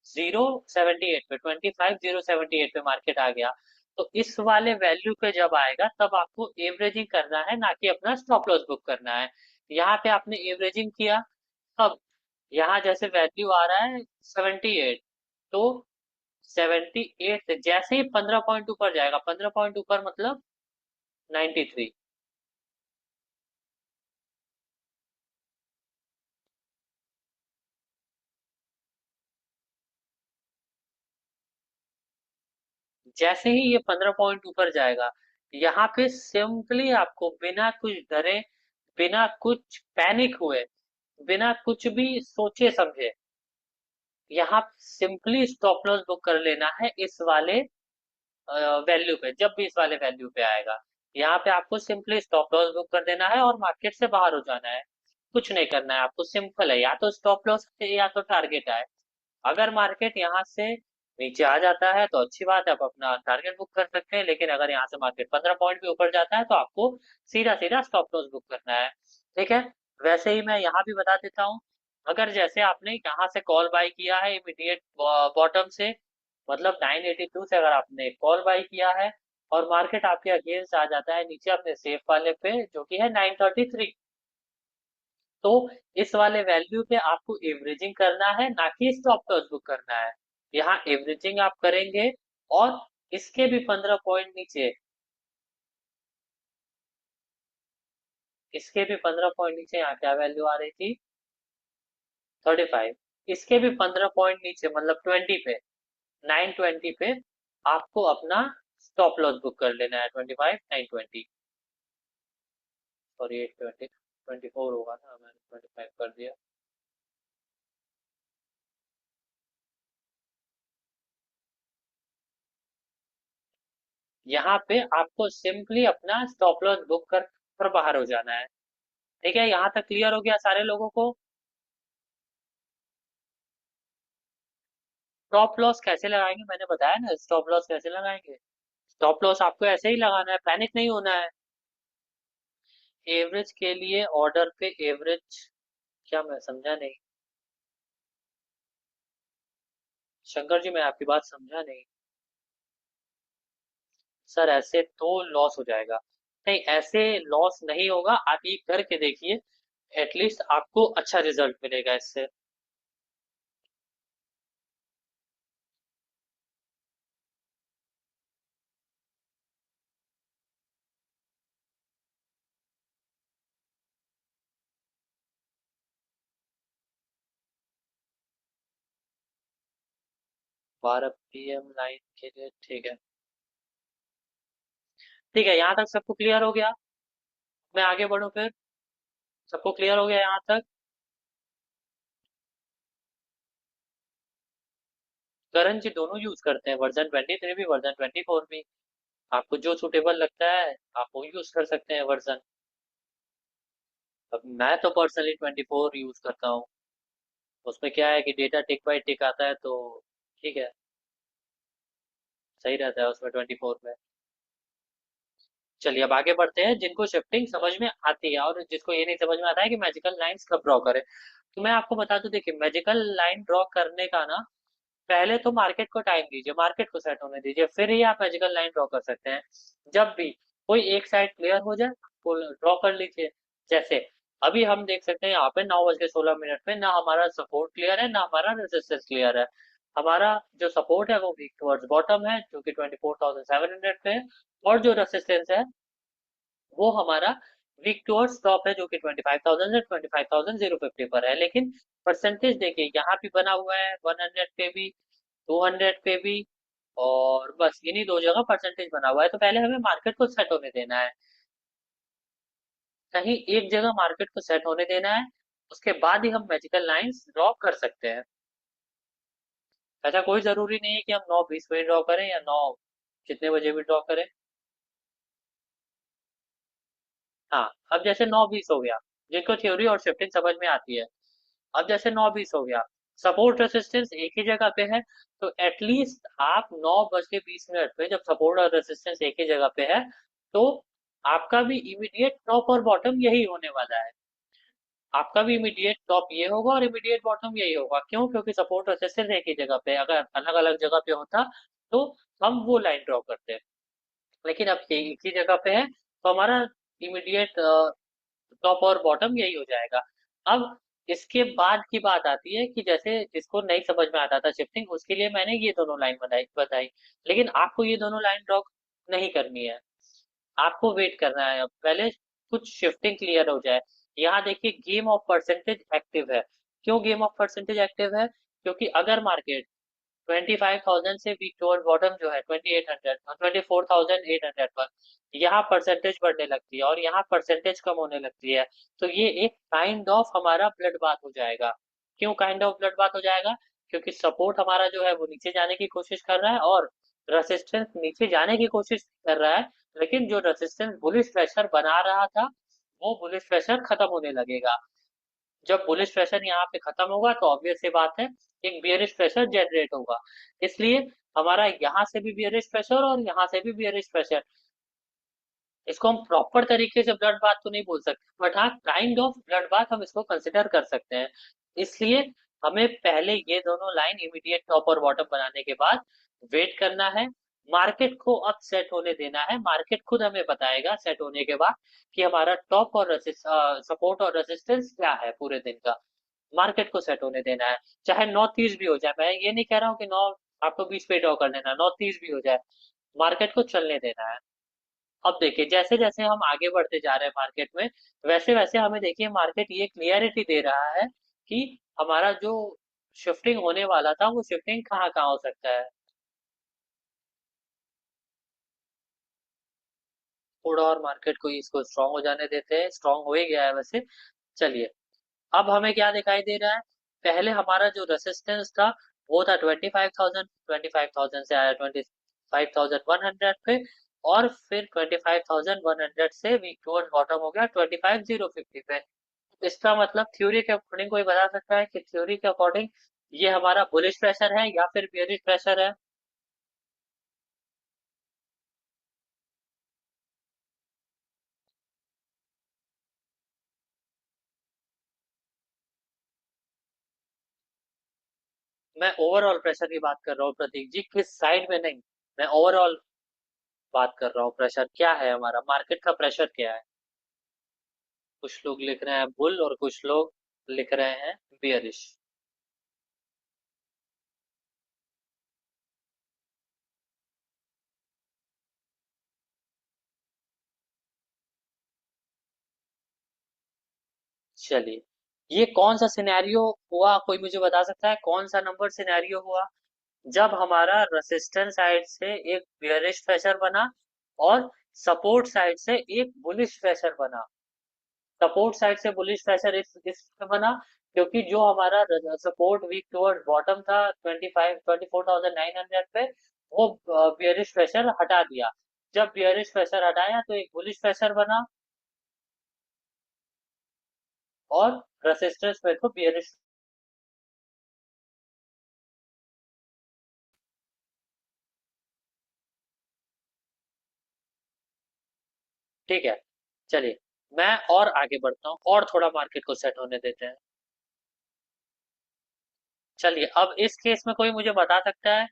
078 पे, 25,078 पे मार्केट आ गया। तो इस वाले वैल्यू पे जब आएगा, तब आपको एवरेजिंग करना है, ना कि अपना स्टॉप लॉस बुक करना है। यहाँ पे आपने एवरेजिंग किया। अब यहाँ जैसे वैल्यू आ रहा है 78, तो 78 से जैसे ही 15 पॉइंट ऊपर जाएगा, 15 पॉइंट ऊपर मतलब 93, जैसे ही ये 15 पॉइंट ऊपर जाएगा, यहाँ पे सिंपली आपको बिना कुछ डरे, बिना कुछ पैनिक हुए, बिना कुछ भी सोचे समझे, यहाँ सिंपली स्टॉप लॉस बुक कर लेना है इस वाले वैल्यू पे। जब भी इस वाले वैल्यू पे आएगा, यहाँ पे आपको सिंपली स्टॉप लॉस बुक कर देना है और मार्केट से बाहर हो जाना है। कुछ नहीं करना है आपको, सिंपल है, या तो स्टॉप लॉस है या तो टारगेट है। अगर मार्केट यहाँ से नीचे आ जाता है तो अच्छी बात है, आप अपना टारगेट बुक कर सकते हैं, लेकिन अगर यहाँ से मार्केट 15 पॉइंट भी ऊपर जाता है, तो आपको सीधा सीधा स्टॉप लॉस बुक करना है। ठीक है, वैसे ही मैं यहाँ भी बता देता हूँ। अगर जैसे आपने यहाँ से कॉल बाय किया है इमीडिएट बॉटम से, मतलब 982 से अगर आपने कॉल बाय किया है, और मार्केट आपके अगेंस्ट आ जाता है नीचे अपने सेफ वाले पे, जो कि है 933, तो इस वाले वैल्यू पे आपको एवरेजिंग करना है, ना कि स्टॉप लॉस बुक करना है। यहाँ एवरेजिंग आप करेंगे, और इसके भी 15 पॉइंट नीचे, इसके भी 15 पॉइंट नीचे यहाँ क्या वैल्यू आ रही थी, 35। इसके भी 15 पॉइंट नीचे मतलब 20 पे, 920 पे आपको अपना स्टॉप लॉस बुक कर लेना है, 25 920, सॉरी 820, 24 होगा ना, मैंने 25 कर दिया। यहाँ पे आपको सिंपली अपना स्टॉप लॉस बुक कर बाहर हो जाना है। ठीक है, यहाँ तक क्लियर हो गया सारे लोगों को? स्टॉप लॉस कैसे लगाएंगे मैंने बताया ना, स्टॉप लॉस कैसे लगाएंगे। स्टॉप लॉस आपको ऐसे ही लगाना है, पैनिक नहीं होना है। एवरेज के लिए ऑर्डर पे एवरेज, क्या मैं समझा नहीं, शंकर जी मैं आपकी बात समझा नहीं। सर ऐसे तो लॉस हो जाएगा। नहीं, ऐसे लॉस नहीं होगा, आप ये करके देखिए, एटलीस्ट आपको अच्छा रिजल्ट मिलेगा इससे। 12 PM लाइन के लिए, ठीक है। ठीक है, यहाँ तक सबको क्लियर हो गया? मैं आगे बढ़ूँ फिर? सबको क्लियर हो गया यहाँ तक? करण जी दोनों यूज करते हैं, वर्जन 23 भी, वर्जन 24 भी। आपको जो सुटेबल लगता है आप वो यूज कर सकते हैं वर्जन। अब मैं तो पर्सनली 24 यूज करता हूँ। उसमें क्या है कि डेटा टिक बाय टिक आता है, तो ठीक है, सही रहता है उसमें 24 में। चलिए अब आगे बढ़ते हैं, जिनको शिफ्टिंग समझ में आती है और जिसको ये नहीं समझ में आता है कि मैजिकल लाइंस कब ड्रॉ करें। तो मैं आपको बता दूं, देखिए मैजिकल लाइन ड्रॉ करने का ना, पहले तो मार्केट को टाइम दीजिए, मार्केट को सेट होने दीजिए, फिर ही आप मैजिकल लाइन ड्रॉ कर सकते हैं। जब भी कोई एक साइड क्लियर हो जाए तो ड्रॉ कर लीजिए। जैसे अभी हम देख सकते हैं यहाँ पे 9:16 पे ना हमारा सपोर्ट क्लियर है, ना हमारा रेजिस्टेंस क्लियर है। हमारा जो सपोर्ट है वो वीक टुवर्ड्स बॉटम है, जो कि 24,700 पे है। और जो रेजिस्टेंस है वो हमारा वीक टुवर्ड्स टॉप है, जो कि 25,000 से 25,050 पर है। लेकिन परसेंटेज देखिए यहाँ भी बना हुआ है, 100 पे भी, 200 पे भी, और बस इन्हीं दो जगह परसेंटेज बना हुआ है। तो पहले हमें मार्केट को सेट होने देना है, कहीं एक जगह मार्केट को सेट होने देना है, उसके बाद ही हम मैजिकल लाइंस ड्रॉ कर सकते हैं। ऐसा कोई जरूरी नहीं है कि हम 9:20 पे ड्रॉ करें या 9 कितने बजे भी ड्रॉ करें। हाँ, अब जैसे 9:20 हो गया, जिनको थ्योरी और शिफ्टिंग समझ में आती है, अब जैसे 9:20 हो गया, सपोर्ट रेसिस्टेंस एक ही जगह पे है, तो एटलीस्ट आप 9:20 पे जब सपोर्ट और रेसिस्टेंस एक ही जगह पे है, तो आपका भी इमीडिएट टॉप और बॉटम यही होने वाला है। आपका भी इमीडिएट टॉप ये होगा और इमीडिएट बॉटम यही होगा। क्यों? क्योंकि सपोर्ट रेसिस्टेंस एक ही जगह पे, अगर अलग अलग जगह पे होता तो हम वो लाइन ड्रॉ करते। लेकिन अब ये एक ही जगह पे है, तो हमारा इमीडिएट टॉप और बॉटम यही हो जाएगा। अब इसके बाद की बात आती है कि जैसे जिसको नहीं समझ में आता था शिफ्टिंग, उसके लिए मैंने ये दोनों लाइन बताई। लेकिन आपको ये दोनों लाइन ड्रॉ नहीं करनी है, आपको वेट करना है। अब पहले कुछ शिफ्टिंग क्लियर हो जाए। यहाँ देखिए गेम ऑफ परसेंटेज एक्टिव है। क्यों गेम ऑफ परसेंटेज एक्टिव है? क्योंकि अगर मार्केट 25,000 से वीक टुवर्ड बॉटम जो है 2800 और 24,800 पर, यहाँ परसेंटेज बढ़ने लगती है और यहाँ परसेंटेज कम होने लगती है, तो ये एक काइंड ऑफ हमारा ब्लड बाथ हो जाएगा। क्यों काइंड ऑफ ब्लड बाथ हो जाएगा? क्योंकि सपोर्ट हमारा जो है वो नीचे जाने की कोशिश कर रहा है, और रेसिस्टेंस नीचे जाने की कोशिश कर रहा है। लेकिन जो रेसिस्टेंस बुलिश प्रेशर बना रहा था, वो बुलिश प्रेशर खत्म होने लगेगा। जब बुलिश प्रेशर यहाँ पे खत्म होगा तो ऑब्वियस सी बात है, एक बियरिश प्रेशर जनरेट होगा। इसलिए हमारा यहाँ से भी बियरिश प्रेशर और यहाँ से भी बियरिश प्रेशर, इसको हम प्रॉपर तरीके से ब्लड बाथ तो नहीं बोल सकते, बट हाँ काइंड ऑफ ब्लड बाथ हम इसको कंसिडर कर सकते हैं। इसलिए हमें पहले ये दोनों लाइन इमीडिएट टॉप और बॉटम बनाने के बाद वेट करना है। मार्केट को अब सेट होने देना है, मार्केट खुद हमें बताएगा सेट होने के बाद कि हमारा टॉप और सपोर्ट और रेजिस्टेंस क्या है पूरे दिन का। मार्केट को सेट होने देना है, चाहे 9:30 भी हो जाए, मैं ये नहीं कह रहा हूँ कि 9 आपको 20 पे ड्रॉ कर लेना, 9:30 भी हो जाए, मार्केट को चलने देना है। अब देखिए जैसे जैसे हम आगे बढ़ते जा रहे हैं मार्केट में, वैसे वैसे हमें देखिए मार्केट ये क्लियरिटी दे रहा है कि हमारा जो शिफ्टिंग होने वाला था वो शिफ्टिंग कहाँ कहाँ हो सकता है। थोड़ा और मार्केट को इसको स्ट्रांग हो जाने देते हैं, स्ट्रांग हो ही गया है वैसे। चलिए, अब हमें क्या दिखाई दे रहा है, पहले हमारा जो रेसिस्टेंस था वो था 25,000, 25,000 से आया 25,100 पे, और फिर 25,100 से वीक टूवर्ड बॉटम हो गया 25,050 पे। इसका मतलब थ्योरी के अकॉर्डिंग कोई बता सकता है कि थ्योरी के अकॉर्डिंग ये हमारा बुलिश प्रेशर है या फिर बेयरिश प्रेशर है? मैं ओवरऑल प्रेशर की बात कर रहा हूँ प्रतीक जी, किस साइड में नहीं, मैं ओवरऑल बात कर रहा हूँ। प्रेशर क्या है हमारा, मार्केट का प्रेशर क्या है? कुछ लोग लिख रहे हैं बुल और कुछ लोग लिख रहे हैं बियरिश। चलिए, ये कौन सा सिनेरियो हुआ, कोई मुझे बता सकता है कौन सा नंबर सिनेरियो हुआ जब हमारा रेसिस्टेंस साइड से एक बियरिश प्रेशर बना और सपोर्ट साइड से एक बुलिश प्रेशर बना? सपोर्ट साइड से बुलिश प्रेशर इस बना क्योंकि जो हमारा सपोर्ट वीक टुवर्ड्स बॉटम था 24,900 पे, वो बियरिश प्रेशर हटा दिया। जब बियरिश प्रेशर हटाया तो एक बुलिश प्रेशर बना, और रेसिस्टेंस में तो बियरिश। ठीक है, चलिए, मैं और आगे बढ़ता हूँ और थोड़ा मार्केट को सेट होने देते हैं। चलिए, अब इस केस में कोई मुझे बता सकता है,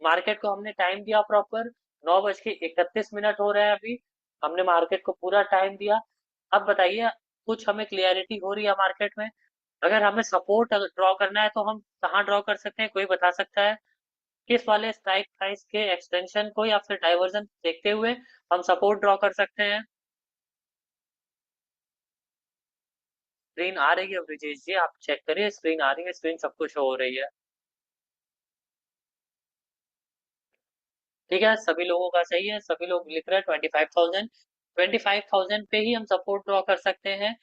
मार्केट को हमने टाइम दिया प्रॉपर, 9:31 हो रहे हैं अभी, हमने मार्केट को पूरा टाइम दिया। अब बताइए, कुछ हमें क्लियरिटी हो रही है मार्केट में? अगर हमें सपोर्ट ड्रॉ करना है तो हम कहाँ ड्रॉ कर सकते हैं, कोई बता सकता है? किस वाले स्ट्राइक प्राइस के एक्सटेंशन को या फिर डाइवर्जन देखते हुए हम सपोर्ट ड्रॉ कर सकते हैं? स्क्रीन आ रही है ब्रिजेश जी, आप चेक करिए, स्क्रीन आ रही है, स्क्रीन सब कुछ हो रही है। ठीक है, सभी लोगों का सही है, सभी लोग लिख रहे हैं 25,000। 25,000 पे ही हम सपोर्ट ड्रॉ कर सकते हैं।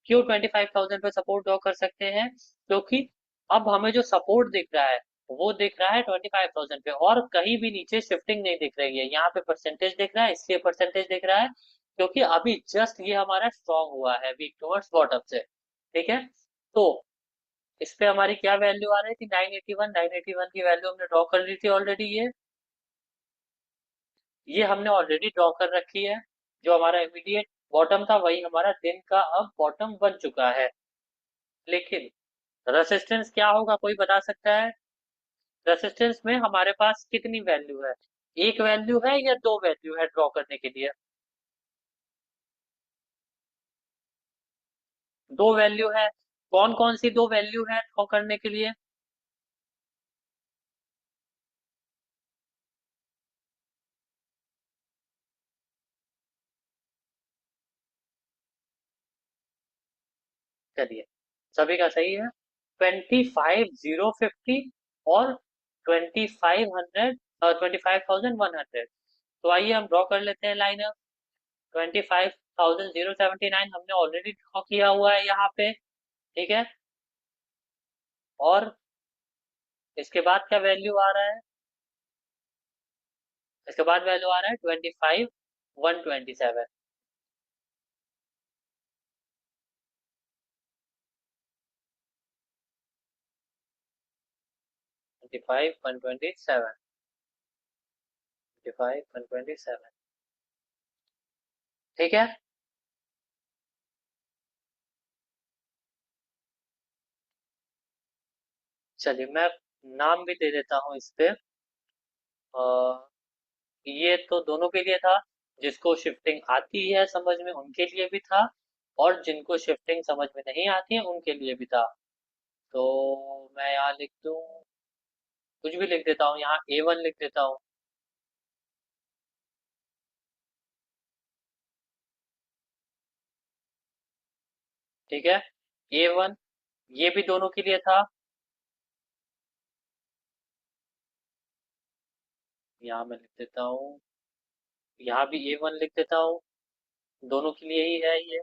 क्यों 25,000 पे सपोर्ट ड्रॉ कर सकते हैं? क्योंकि अब हमें जो सपोर्ट दिख रहा है वो दिख रहा है 25,000 पे, और कहीं भी नीचे शिफ्टिंग नहीं दिख रही है। यहाँ पे परसेंटेज दिख रहा है, इसलिए परसेंटेज दिख रहा है क्योंकि अभी जस्ट ये हमारा स्ट्रॉन्ग हुआ है वीक टुवर्ड्स बॉटम से। ठीक है, तो इस पे हमारी क्या वैल्यू आ रही थी, 981, 981 की वैल्यू हमने ड्रॉ कर ली थी ऑलरेडी। ये हमने ऑलरेडी ड्रॉ कर रखी है। जो हमारा इमीडिएट बॉटम था वही हमारा दिन का अब बॉटम बन चुका है। लेकिन रेसिस्टेंस क्या होगा, कोई बता सकता है? रेसिस्टेंस में हमारे पास कितनी वैल्यू है, एक वैल्यू है या दो वैल्यू है ड्रॉ करने के लिए? दो वैल्यू है। कौन कौन सी दो वैल्यू है ड्रॉ करने के लिए? चलिए, सभी का सही है, 25,050 और 25,100, 25,100। तो आइए हम ड्रॉ कर लेते हैं लाइन। 25,079 हमने ऑलरेडी ड्रॉ किया हुआ है यहाँ पे। ठीक है, और इसके बाद क्या वैल्यू आ रहा है? इसके बाद वैल्यू आ रहा है 25,127। 25,127, 25,127। ठीक है, चलिए मैं नाम भी दे देता हूँ इस पे। ये तो दोनों के लिए था। जिसको शिफ्टिंग आती है समझ में उनके लिए भी था, और जिनको शिफ्टिंग समझ में नहीं आती है उनके लिए भी था। तो मैं यहाँ लिख दूँ, कुछ भी लिख देता हूँ, यहाँ A1 लिख देता हूँ। ठीक है, A1, ये भी दोनों के लिए था। यहाँ मैं लिख देता हूँ, यहाँ भी A1 लिख देता हूँ। दोनों के लिए ही है ये,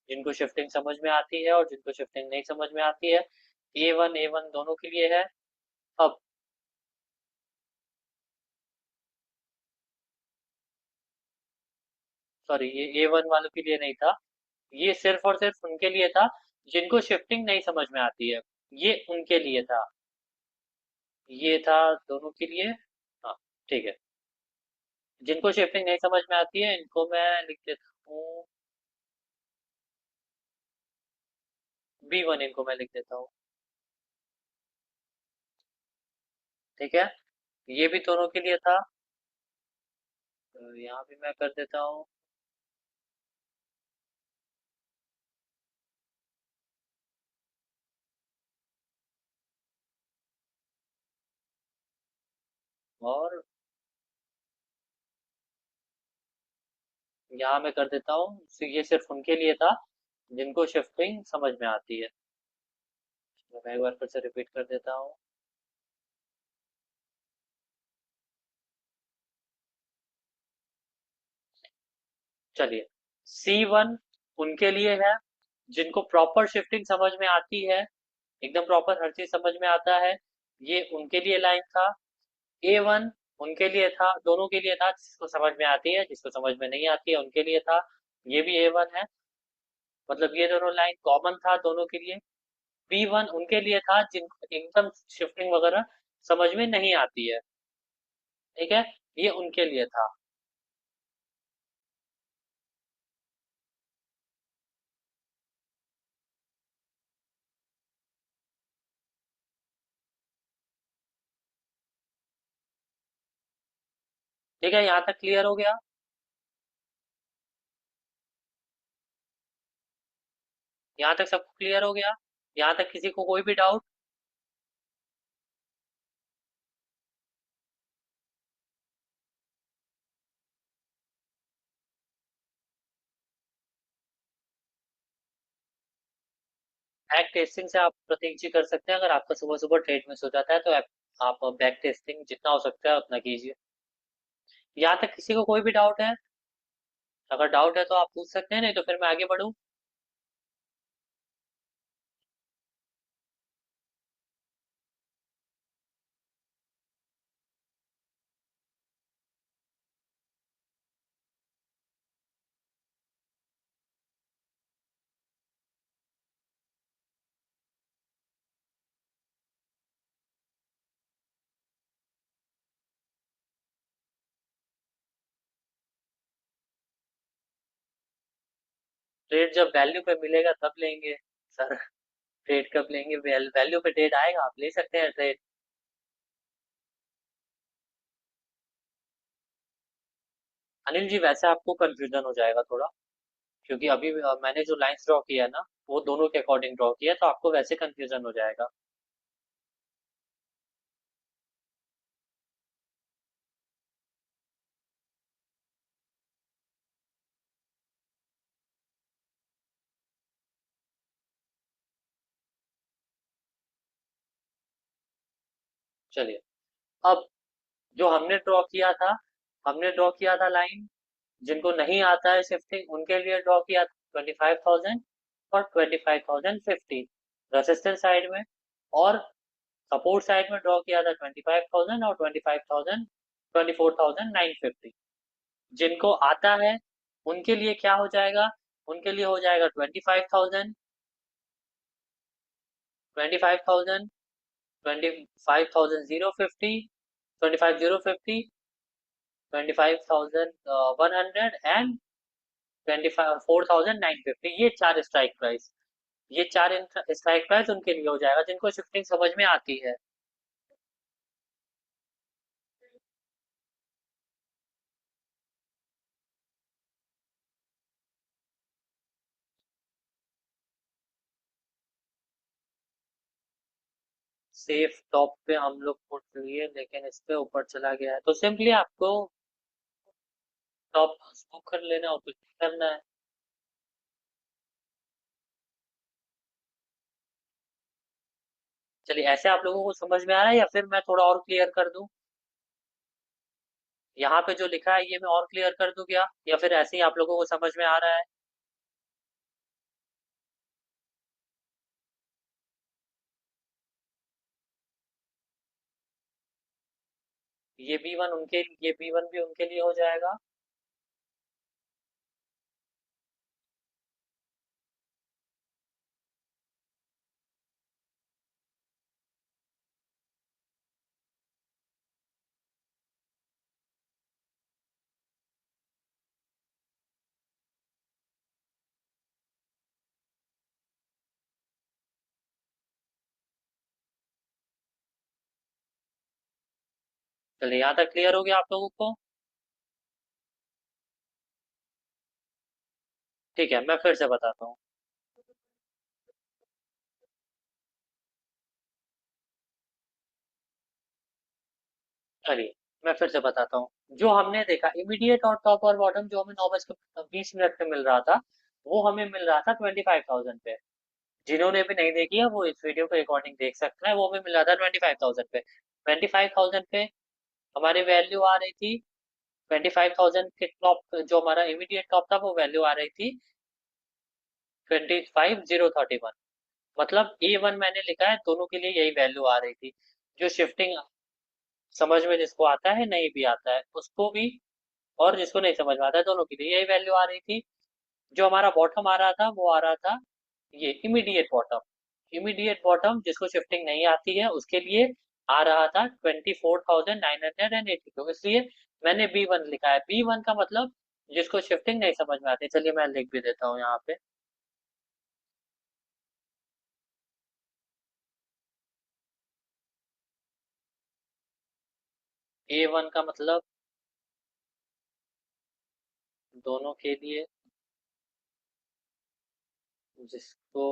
जिनको शिफ्टिंग समझ में आती है और जिनको शिफ्टिंग नहीं समझ में आती है। A1 दोनों के लिए है। अब सॉरी, ये A1 वालों के लिए नहीं था, ये सिर्फ और सिर्फ उनके लिए था जिनको शिफ्टिंग नहीं समझ में आती है। ये उनके लिए था, ये था दोनों के लिए। हाँ, ठीक है। जिनको शिफ्टिंग नहीं समझ में आती है इनको मैं लिख देता हूँ B1, इनको मैं लिख देता हूँ। ठीक है, ये भी दोनों के लिए था, तो यहाँ भी मैं कर देता हूँ। और यहाँ मैं कर देता हूँ, ये सिर्फ उनके लिए था जिनको शिफ्टिंग समझ में आती है। तो मैं एक बार फिर से रिपीट कर देता हूँ। चलिए, C1 उनके लिए है जिनको प्रॉपर शिफ्टिंग समझ में आती है, एकदम प्रॉपर हर चीज समझ में आता है। ये उनके लिए लाइन था। A1 उनके लिए था, दोनों के लिए था, जिसको समझ में आती है, जिसको समझ में नहीं आती है उनके लिए था। ये भी A1 है, मतलब ये दोनों लाइन कॉमन था दोनों के लिए। B1 उनके लिए था जिनको एकदम शिफ्टिंग वगैरह समझ में नहीं आती है। ठीक है, ये उनके लिए था। ठीक है, यहाँ तक क्लियर हो गया? यहाँ तक सबको क्लियर हो गया? यहाँ तक किसी को कोई भी डाउट? बैक टेस्टिंग से आप प्रतीक जी कर सकते हैं, अगर आपका सुबह सुबह ट्रेड मिस हो जाता है तो आप बैक टेस्टिंग जितना हो सकता है उतना कीजिए। यहाँ तक किसी को कोई भी डाउट है? अगर डाउट है तो आप पूछ सकते हैं, नहीं तो फिर मैं आगे बढ़ूँ। ट्रेड जब वैल्यू पे मिलेगा तब लेंगे सर। ट्रेड कब लेंगे? वैल्यू पे ट्रेड आएगा आप ले सकते हैं ट्रेड। अनिल जी, वैसे आपको कंफ्यूजन हो जाएगा थोड़ा, क्योंकि अभी मैंने जो लाइंस ड्रॉ किया है ना, वो दोनों के अकॉर्डिंग ड्रॉ किया है, तो आपको वैसे कंफ्यूजन हो जाएगा। चलिए, अब जो हमने ड्रॉ किया था, हमने ड्रॉ किया था लाइन, जिनको नहीं आता है शिफ्टिंग उनके लिए ड्रॉ किया था 25,000 और 25,050 रेसिस्टेंस साइड में, और सपोर्ट साइड में ड्रॉ किया था 25,000 और 25,000, 24,950। जिनको आता है उनके लिए क्या हो जाएगा? उनके लिए हो जाएगा 25,000, 25,000, 25,050, 25,050, 25,100 एंड 24,950। ये चार स्ट्राइक प्राइस, ये चार स्ट्राइक प्राइस उनके लिए हो जाएगा जिनको शिफ्टिंग समझ में आती है। सेफ टॉप पे हम लोग पुट लिए, लेकिन इस पे ऊपर चला गया है, तो सिंपली आपको टॉप बुक कर लेना और कुछ नहीं करना है। चलिए, ऐसे आप लोगों को समझ में आ रहा है या फिर मैं थोड़ा और क्लियर कर दूं? यहाँ पे जो लिखा है ये मैं और क्लियर कर दूं क्या, या फिर ऐसे ही आप लोगों को समझ में आ रहा है? ये B1 भी उनके लिए हो जाएगा। चलिए, यहाँ तक क्लियर हो गया आप लोगों को? ठीक है, मैं फिर से बताता हूँ। चलिए, मैं फिर से बताता हूँ। जो हमने देखा इमीडिएट और टॉप और बॉटम, जो हमें 9:20 पे मिल रहा था, वो हमें मिल रहा था 25,000 पे। जिन्होंने भी नहीं देखी है वो इस वीडियो को रिकॉर्डिंग देख सकता है, वो हमें मिल रहा था 25,000 पे। 25,000 पे हमारी वैल्यू आ रही थी, 25,000 के टॉप जो हमारा इमीडिएट टॉप था वो वैल्यू आ रही थी 25,031। मतलब A1 मैंने लिखा है, दोनों के लिए यही वैल्यू आ रही थी। जो शिफ्टिंग समझ में जिसको आता है, नहीं भी आता है उसको भी, और जिसको नहीं समझ में आता है, दोनों के लिए यही वैल्यू आ रही थी। जो हमारा बॉटम आ रहा था वो आ रहा था ये इमीडिएट बॉटम। इमीडिएट बॉटम जिसको शिफ्टिंग नहीं आती है उसके लिए आ रहा था 24,982, इसलिए मैंने B1 लिखा है। B1 का मतलब जिसको शिफ्टिंग नहीं समझ में आती। चलिए, मैं लिख भी देता हूँ यहाँ पे। A1 का मतलब दोनों के लिए, जिसको,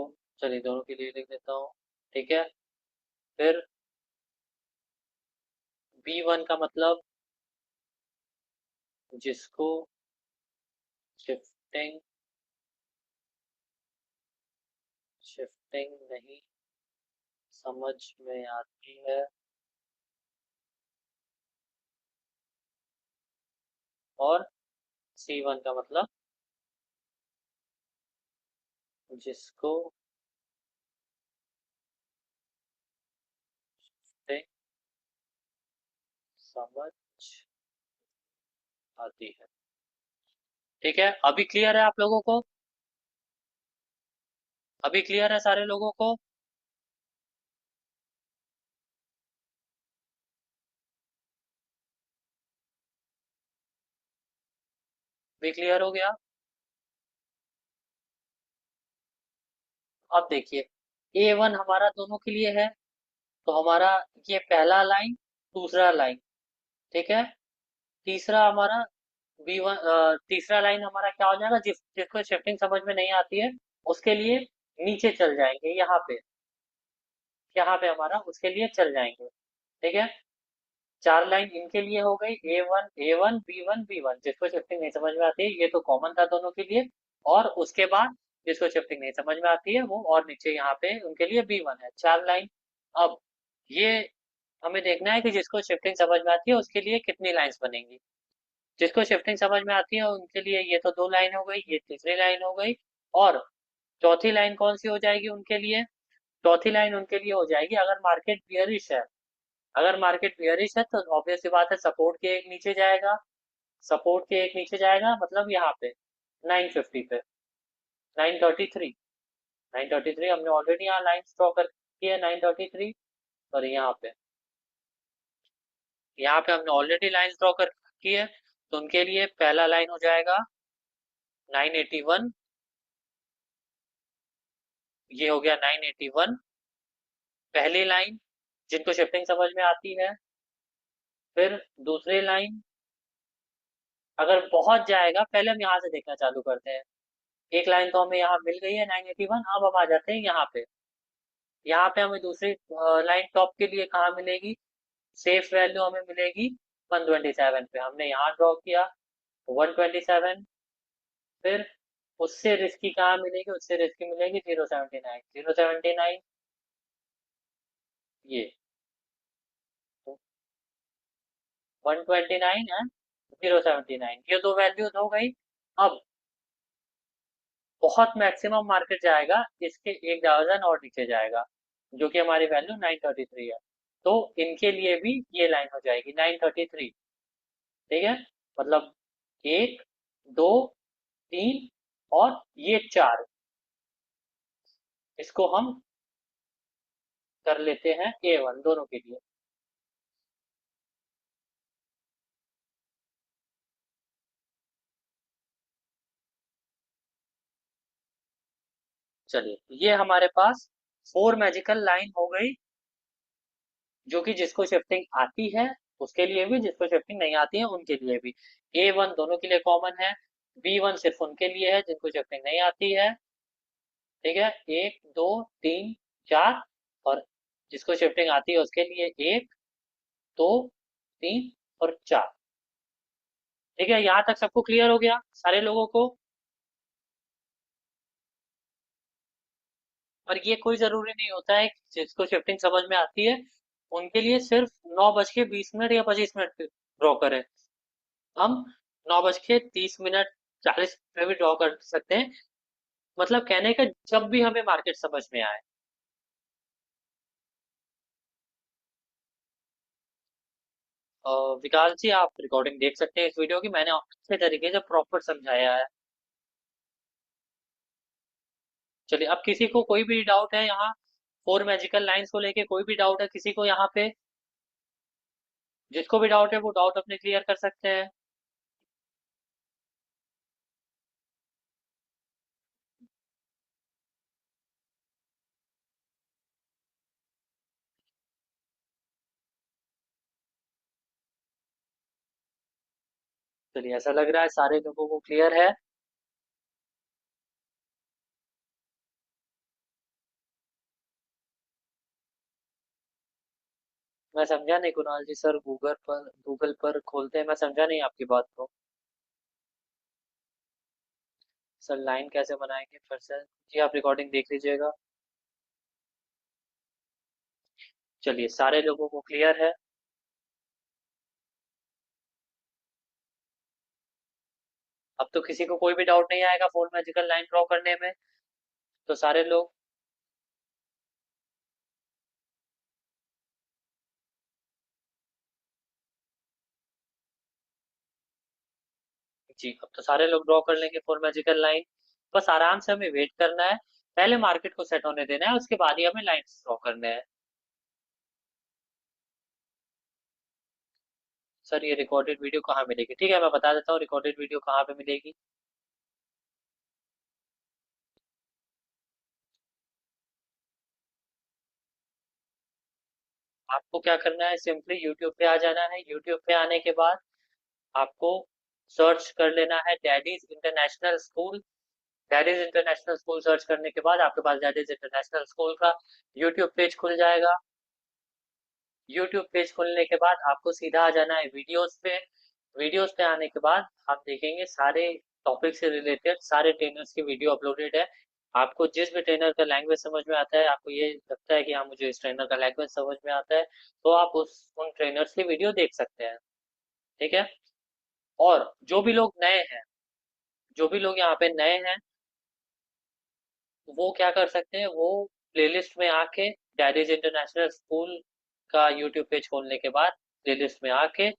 चलिए दोनों के लिए लिख देता हूँ। ठीक है, फिर B1 का मतलब जिसको शिफ्टिंग शिफ्टिंग नहीं समझ में आती है, और C1 का मतलब जिसको शिफ्टिंग समझ आती है। ठीक है, अभी क्लियर है आप लोगों को? अभी क्लियर है सारे लोगों को? भी क्लियर हो गया? अब देखिए, A1 हमारा दोनों के लिए है, तो हमारा ये पहला लाइन, दूसरा लाइन, ठीक है। तीसरा हमारा B1, तीसरा लाइन हमारा क्या हो जाएगा, जिसको शिफ्टिंग समझ में नहीं आती है उसके लिए नीचे चल जाएंगे, यहाँ पे हमारा उसके लिए चल जाएंगे। ठीक है, चार लाइन इनके लिए हो गई, A1 A1 B1 B1। जिसको शिफ्टिंग नहीं समझ में आती है, ये तो कॉमन था दोनों के लिए। और उसके बाद जिसको शिफ्टिंग नहीं समझ में आती है वो, और नीचे यहाँ पे उनके लिए B1 है, चार लाइन। अब ये हमें देखना है कि जिसको शिफ्टिंग समझ में आती है उसके लिए कितनी लाइंस बनेंगी। जिसको शिफ्टिंग समझ में आती है उनके लिए ये तो दो लाइन हो गई, ये तीसरी लाइन हो गई। और चौथी लाइन कौन सी हो जाएगी उनके लिए? चौथी लाइन उनके लिए हो जाएगी, अगर मार्केट बियरिश है। अगर मार्केट बियरिश है तो ऑब्वियस सी बात है, सपोर्ट के एक नीचे जाएगा। सपोर्ट के एक नीचे जाएगा मतलब यहाँ पे 950 पे, 933। 933 हमने ऑलरेडी यहाँ लाइन ड्रॉ कर की है, 933। सॉरी, यहाँ पे हमने ऑलरेडी लाइन ड्रॉ कर की है, तो उनके लिए पहला लाइन हो जाएगा 981। ये हो गया 981, पहली लाइन जिनको शिफ्टिंग समझ में आती है। फिर दूसरी लाइन, अगर बहुत जाएगा, पहले हम यहाँ से देखना चालू करते हैं। एक लाइन तो हमें यहाँ मिल गई है 981, अब हम आ जाते हैं यहाँ पे। यहाँ पे हमें दूसरी लाइन टॉप के लिए कहाँ मिलेगी, सेफ वैल्यू हमें मिलेगी 127 पे, हमने यहाँ ड्रॉ किया 127। फिर उससे रिस्की कहाँ मिलेगी, उससे रिस्की मिलेगी 079, 079 ये 129 है, 079 ये दो वैल्यूज हो गई। अब बहुत मैक्सिमम मार्केट जाएगा, इसके एक दर्जन और नीचे जाएगा, जो कि हमारी वैल्यू 933 है। तो इनके लिए भी ये लाइन हो जाएगी 933। ठीक है, मतलब एक, दो, तीन और ये चार, इसको हम कर लेते हैं A1 दोनों के लिए। चलिए, ये हमारे पास फोर मैजिकल लाइन हो गई, जो कि जिसको शिफ्टिंग आती है उसके लिए भी, जिसको शिफ्टिंग नहीं आती है उनके लिए भी। A1 दोनों के लिए कॉमन है, B1 सिर्फ उनके लिए है जिनको शिफ्टिंग नहीं आती है। ठीक है, एक, दो, तीन, चार, और जिसको शिफ्टिंग आती है उसके लिए एक, दो, तीन और चार। ठीक है, यहाँ तक सबको क्लियर हो गया सारे लोगों को। और ये कोई जरूरी नहीं होता है कि जिसको शिफ्टिंग समझ में आती है उनके लिए सिर्फ 9:20 या 25 मिनट पे ड्रॉ करें। हम 9:30, 40 पे भी ड्रॉ कर सकते हैं, मतलब कहने का जब भी हमें मार्केट समझ में आए। विकास जी, आप रिकॉर्डिंग देख सकते हैं इस वीडियो की, मैंने अच्छे तरीके से प्रॉपर समझाया है। चलिए, अब किसी को कोई भी डाउट है यहाँ फोर मैजिकल लाइंस को लेके, कोई भी डाउट है किसी को यहाँ पे, जिसको भी डाउट है वो डाउट अपने क्लियर कर सकते हैं। चलिए, ऐसा लग रहा है सारे लोगों को क्लियर है। मैं समझा नहीं कुणाल जी, सर गूगल पर खोलते हैं, मैं समझा नहीं आपकी बात को। सर लाइन कैसे बनाएंगे फिर से, जी आप रिकॉर्डिंग देख लीजिएगा। चलिए, सारे लोगों को क्लियर है। अब तो किसी को कोई भी डाउट नहीं आएगा फोर मैजिकल लाइन ड्रॉ करने में। तो सारे लोग, जी अब तो सारे लोग ड्रॉ कर लेंगे फोर मैजिकल लाइन। बस आराम से हमें वेट करना है, पहले मार्केट को सेट होने देना है, उसके बाद ही हमें लाइंस ड्रॉ करने हैं। सर ये रिकॉर्डेड वीडियो कहाँ मिलेगी, ठीक है मैं बता देता हूँ रिकॉर्डेड वीडियो कहाँ पे मिलेगी। आपको क्या करना है, सिंपली यूट्यूब पे आ जाना है, यूट्यूब पे आने के बाद आपको सर्च कर लेना है daddies international school. Daddies international school search करने के बाद आपके पास डैडीज इंटरनेशनल स्कूल का यूट्यूब पेज खुल जाएगा। यूट्यूब पेज खुलने के बाद आपको सीधा आ जाना है वीडियोस पे। वीडियोस पे आने के बाद आप देखेंगे सारे टॉपिक से रिलेटेड सारे ट्रेनर्स की वीडियो अपलोडेड है। आपको जिस भी ट्रेनर का लैंग्वेज समझ में आता है, आपको ये लगता है कि हाँ मुझे इस ट्रेनर का लैंग्वेज समझ में आता है, तो आप उन ट्रेनर्स की वीडियो देख सकते हैं। ठीक है, और जो भी लोग नए हैं, जो भी लोग यहाँ पे नए हैं, वो क्या कर सकते हैं, वो प्लेलिस्ट में आके डैडीज इंटरनेशनल स्कूल का यूट्यूब पेज खोलने के बाद प्लेलिस्ट में आके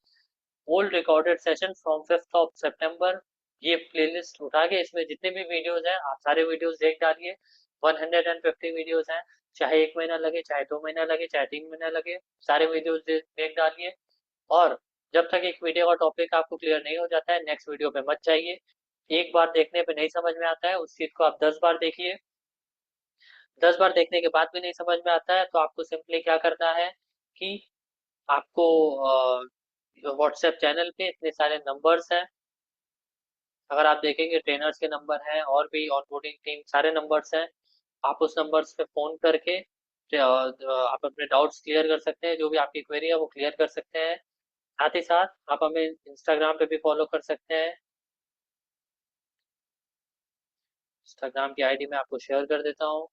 ओल्ड रिकॉर्डेड सेशन फ्रॉम 5 सितंबर, ये प्लेलिस्ट उठा के इसमें जितने भी वीडियोस हैं आप सारे वीडियोस देख डालिए। 150 वीडियोस हैं, चाहे 1 महीना लगे, चाहे 2 महीना लगे, चाहे 3 महीना लगे, सारे वीडियोस देख डालिए। और जब तक एक वीडियो का टॉपिक आपको क्लियर नहीं हो जाता है, नेक्स्ट वीडियो पे मत जाइए। एक बार देखने पे नहीं समझ में आता है उस चीज को आप 10 बार देखिए। 10 बार देखने के बाद भी नहीं समझ में आता है तो आपको सिंपली क्या करना है कि आपको व्हाट्सएप चैनल पे इतने सारे नंबर्स हैं, अगर आप देखेंगे ट्रेनर्स के नंबर हैं और भी ऑनबोर्डिंग टीम सारे नंबर्स हैं, आप उस नंबर्स पे फोन करके आप अपने डाउट्स क्लियर कर सकते हैं, जो भी आपकी क्वेरी है वो क्लियर कर सकते हैं। साथ ही साथ आप हमें इंस्टाग्राम पे भी फॉलो कर सकते हैं। इंस्टाग्राम की आईडी मैं आपको शेयर कर देता हूँ।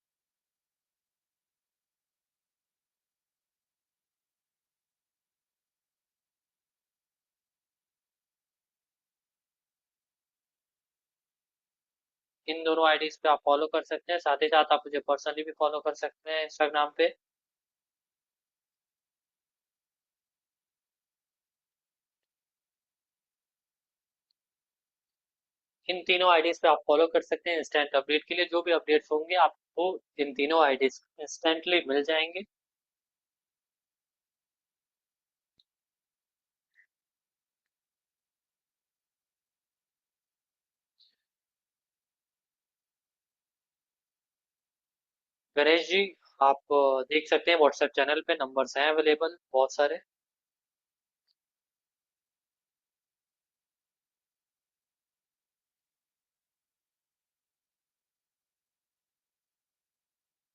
इन दोनों आईडीज पे आप फॉलो कर सकते हैं, साथ ही साथ आप मुझे पर्सनली भी फॉलो कर सकते हैं इंस्टाग्राम पे। इन तीनों आईडीज पे आप फॉलो कर सकते हैं इंस्टेंट अपडेट के लिए। जो भी अपडेट्स होंगे आपको इन तीनों आईडीज इंस्टेंटली मिल जाएंगे। गणेश जी, आप देख सकते हैं व्हाट्सएप चैनल पे नंबर्स हैं अवेलेबल बहुत सारे।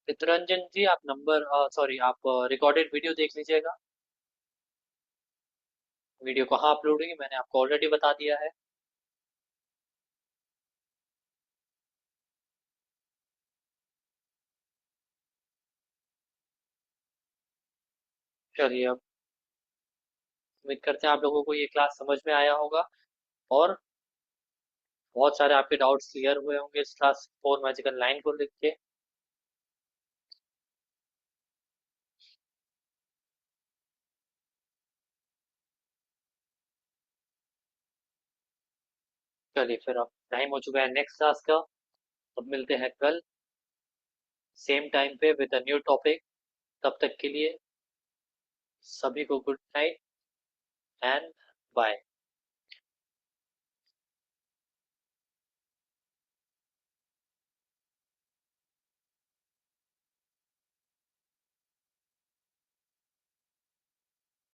चितरंजन जी, आप नंबर सॉरी आप रिकॉर्डेड वीडियो देख लीजिएगा। वीडियो कहाँ अपलोड हुई मैंने आपको ऑलरेडी बता दिया है। चलिए, अब उम्मीद करते हैं आप लोगों को ये क्लास समझ में आया होगा और बहुत सारे आपके डाउट्स क्लियर हुए होंगे इस क्लास 4 मैजिकल लाइन को लिख के। चलिए फिर, अब टाइम हो चुका है नेक्स्ट क्लास का। अब मिलते हैं कल सेम टाइम पे विद अ न्यू टॉपिक। तब तक के लिए सभी को गुड नाइट एंड बाय।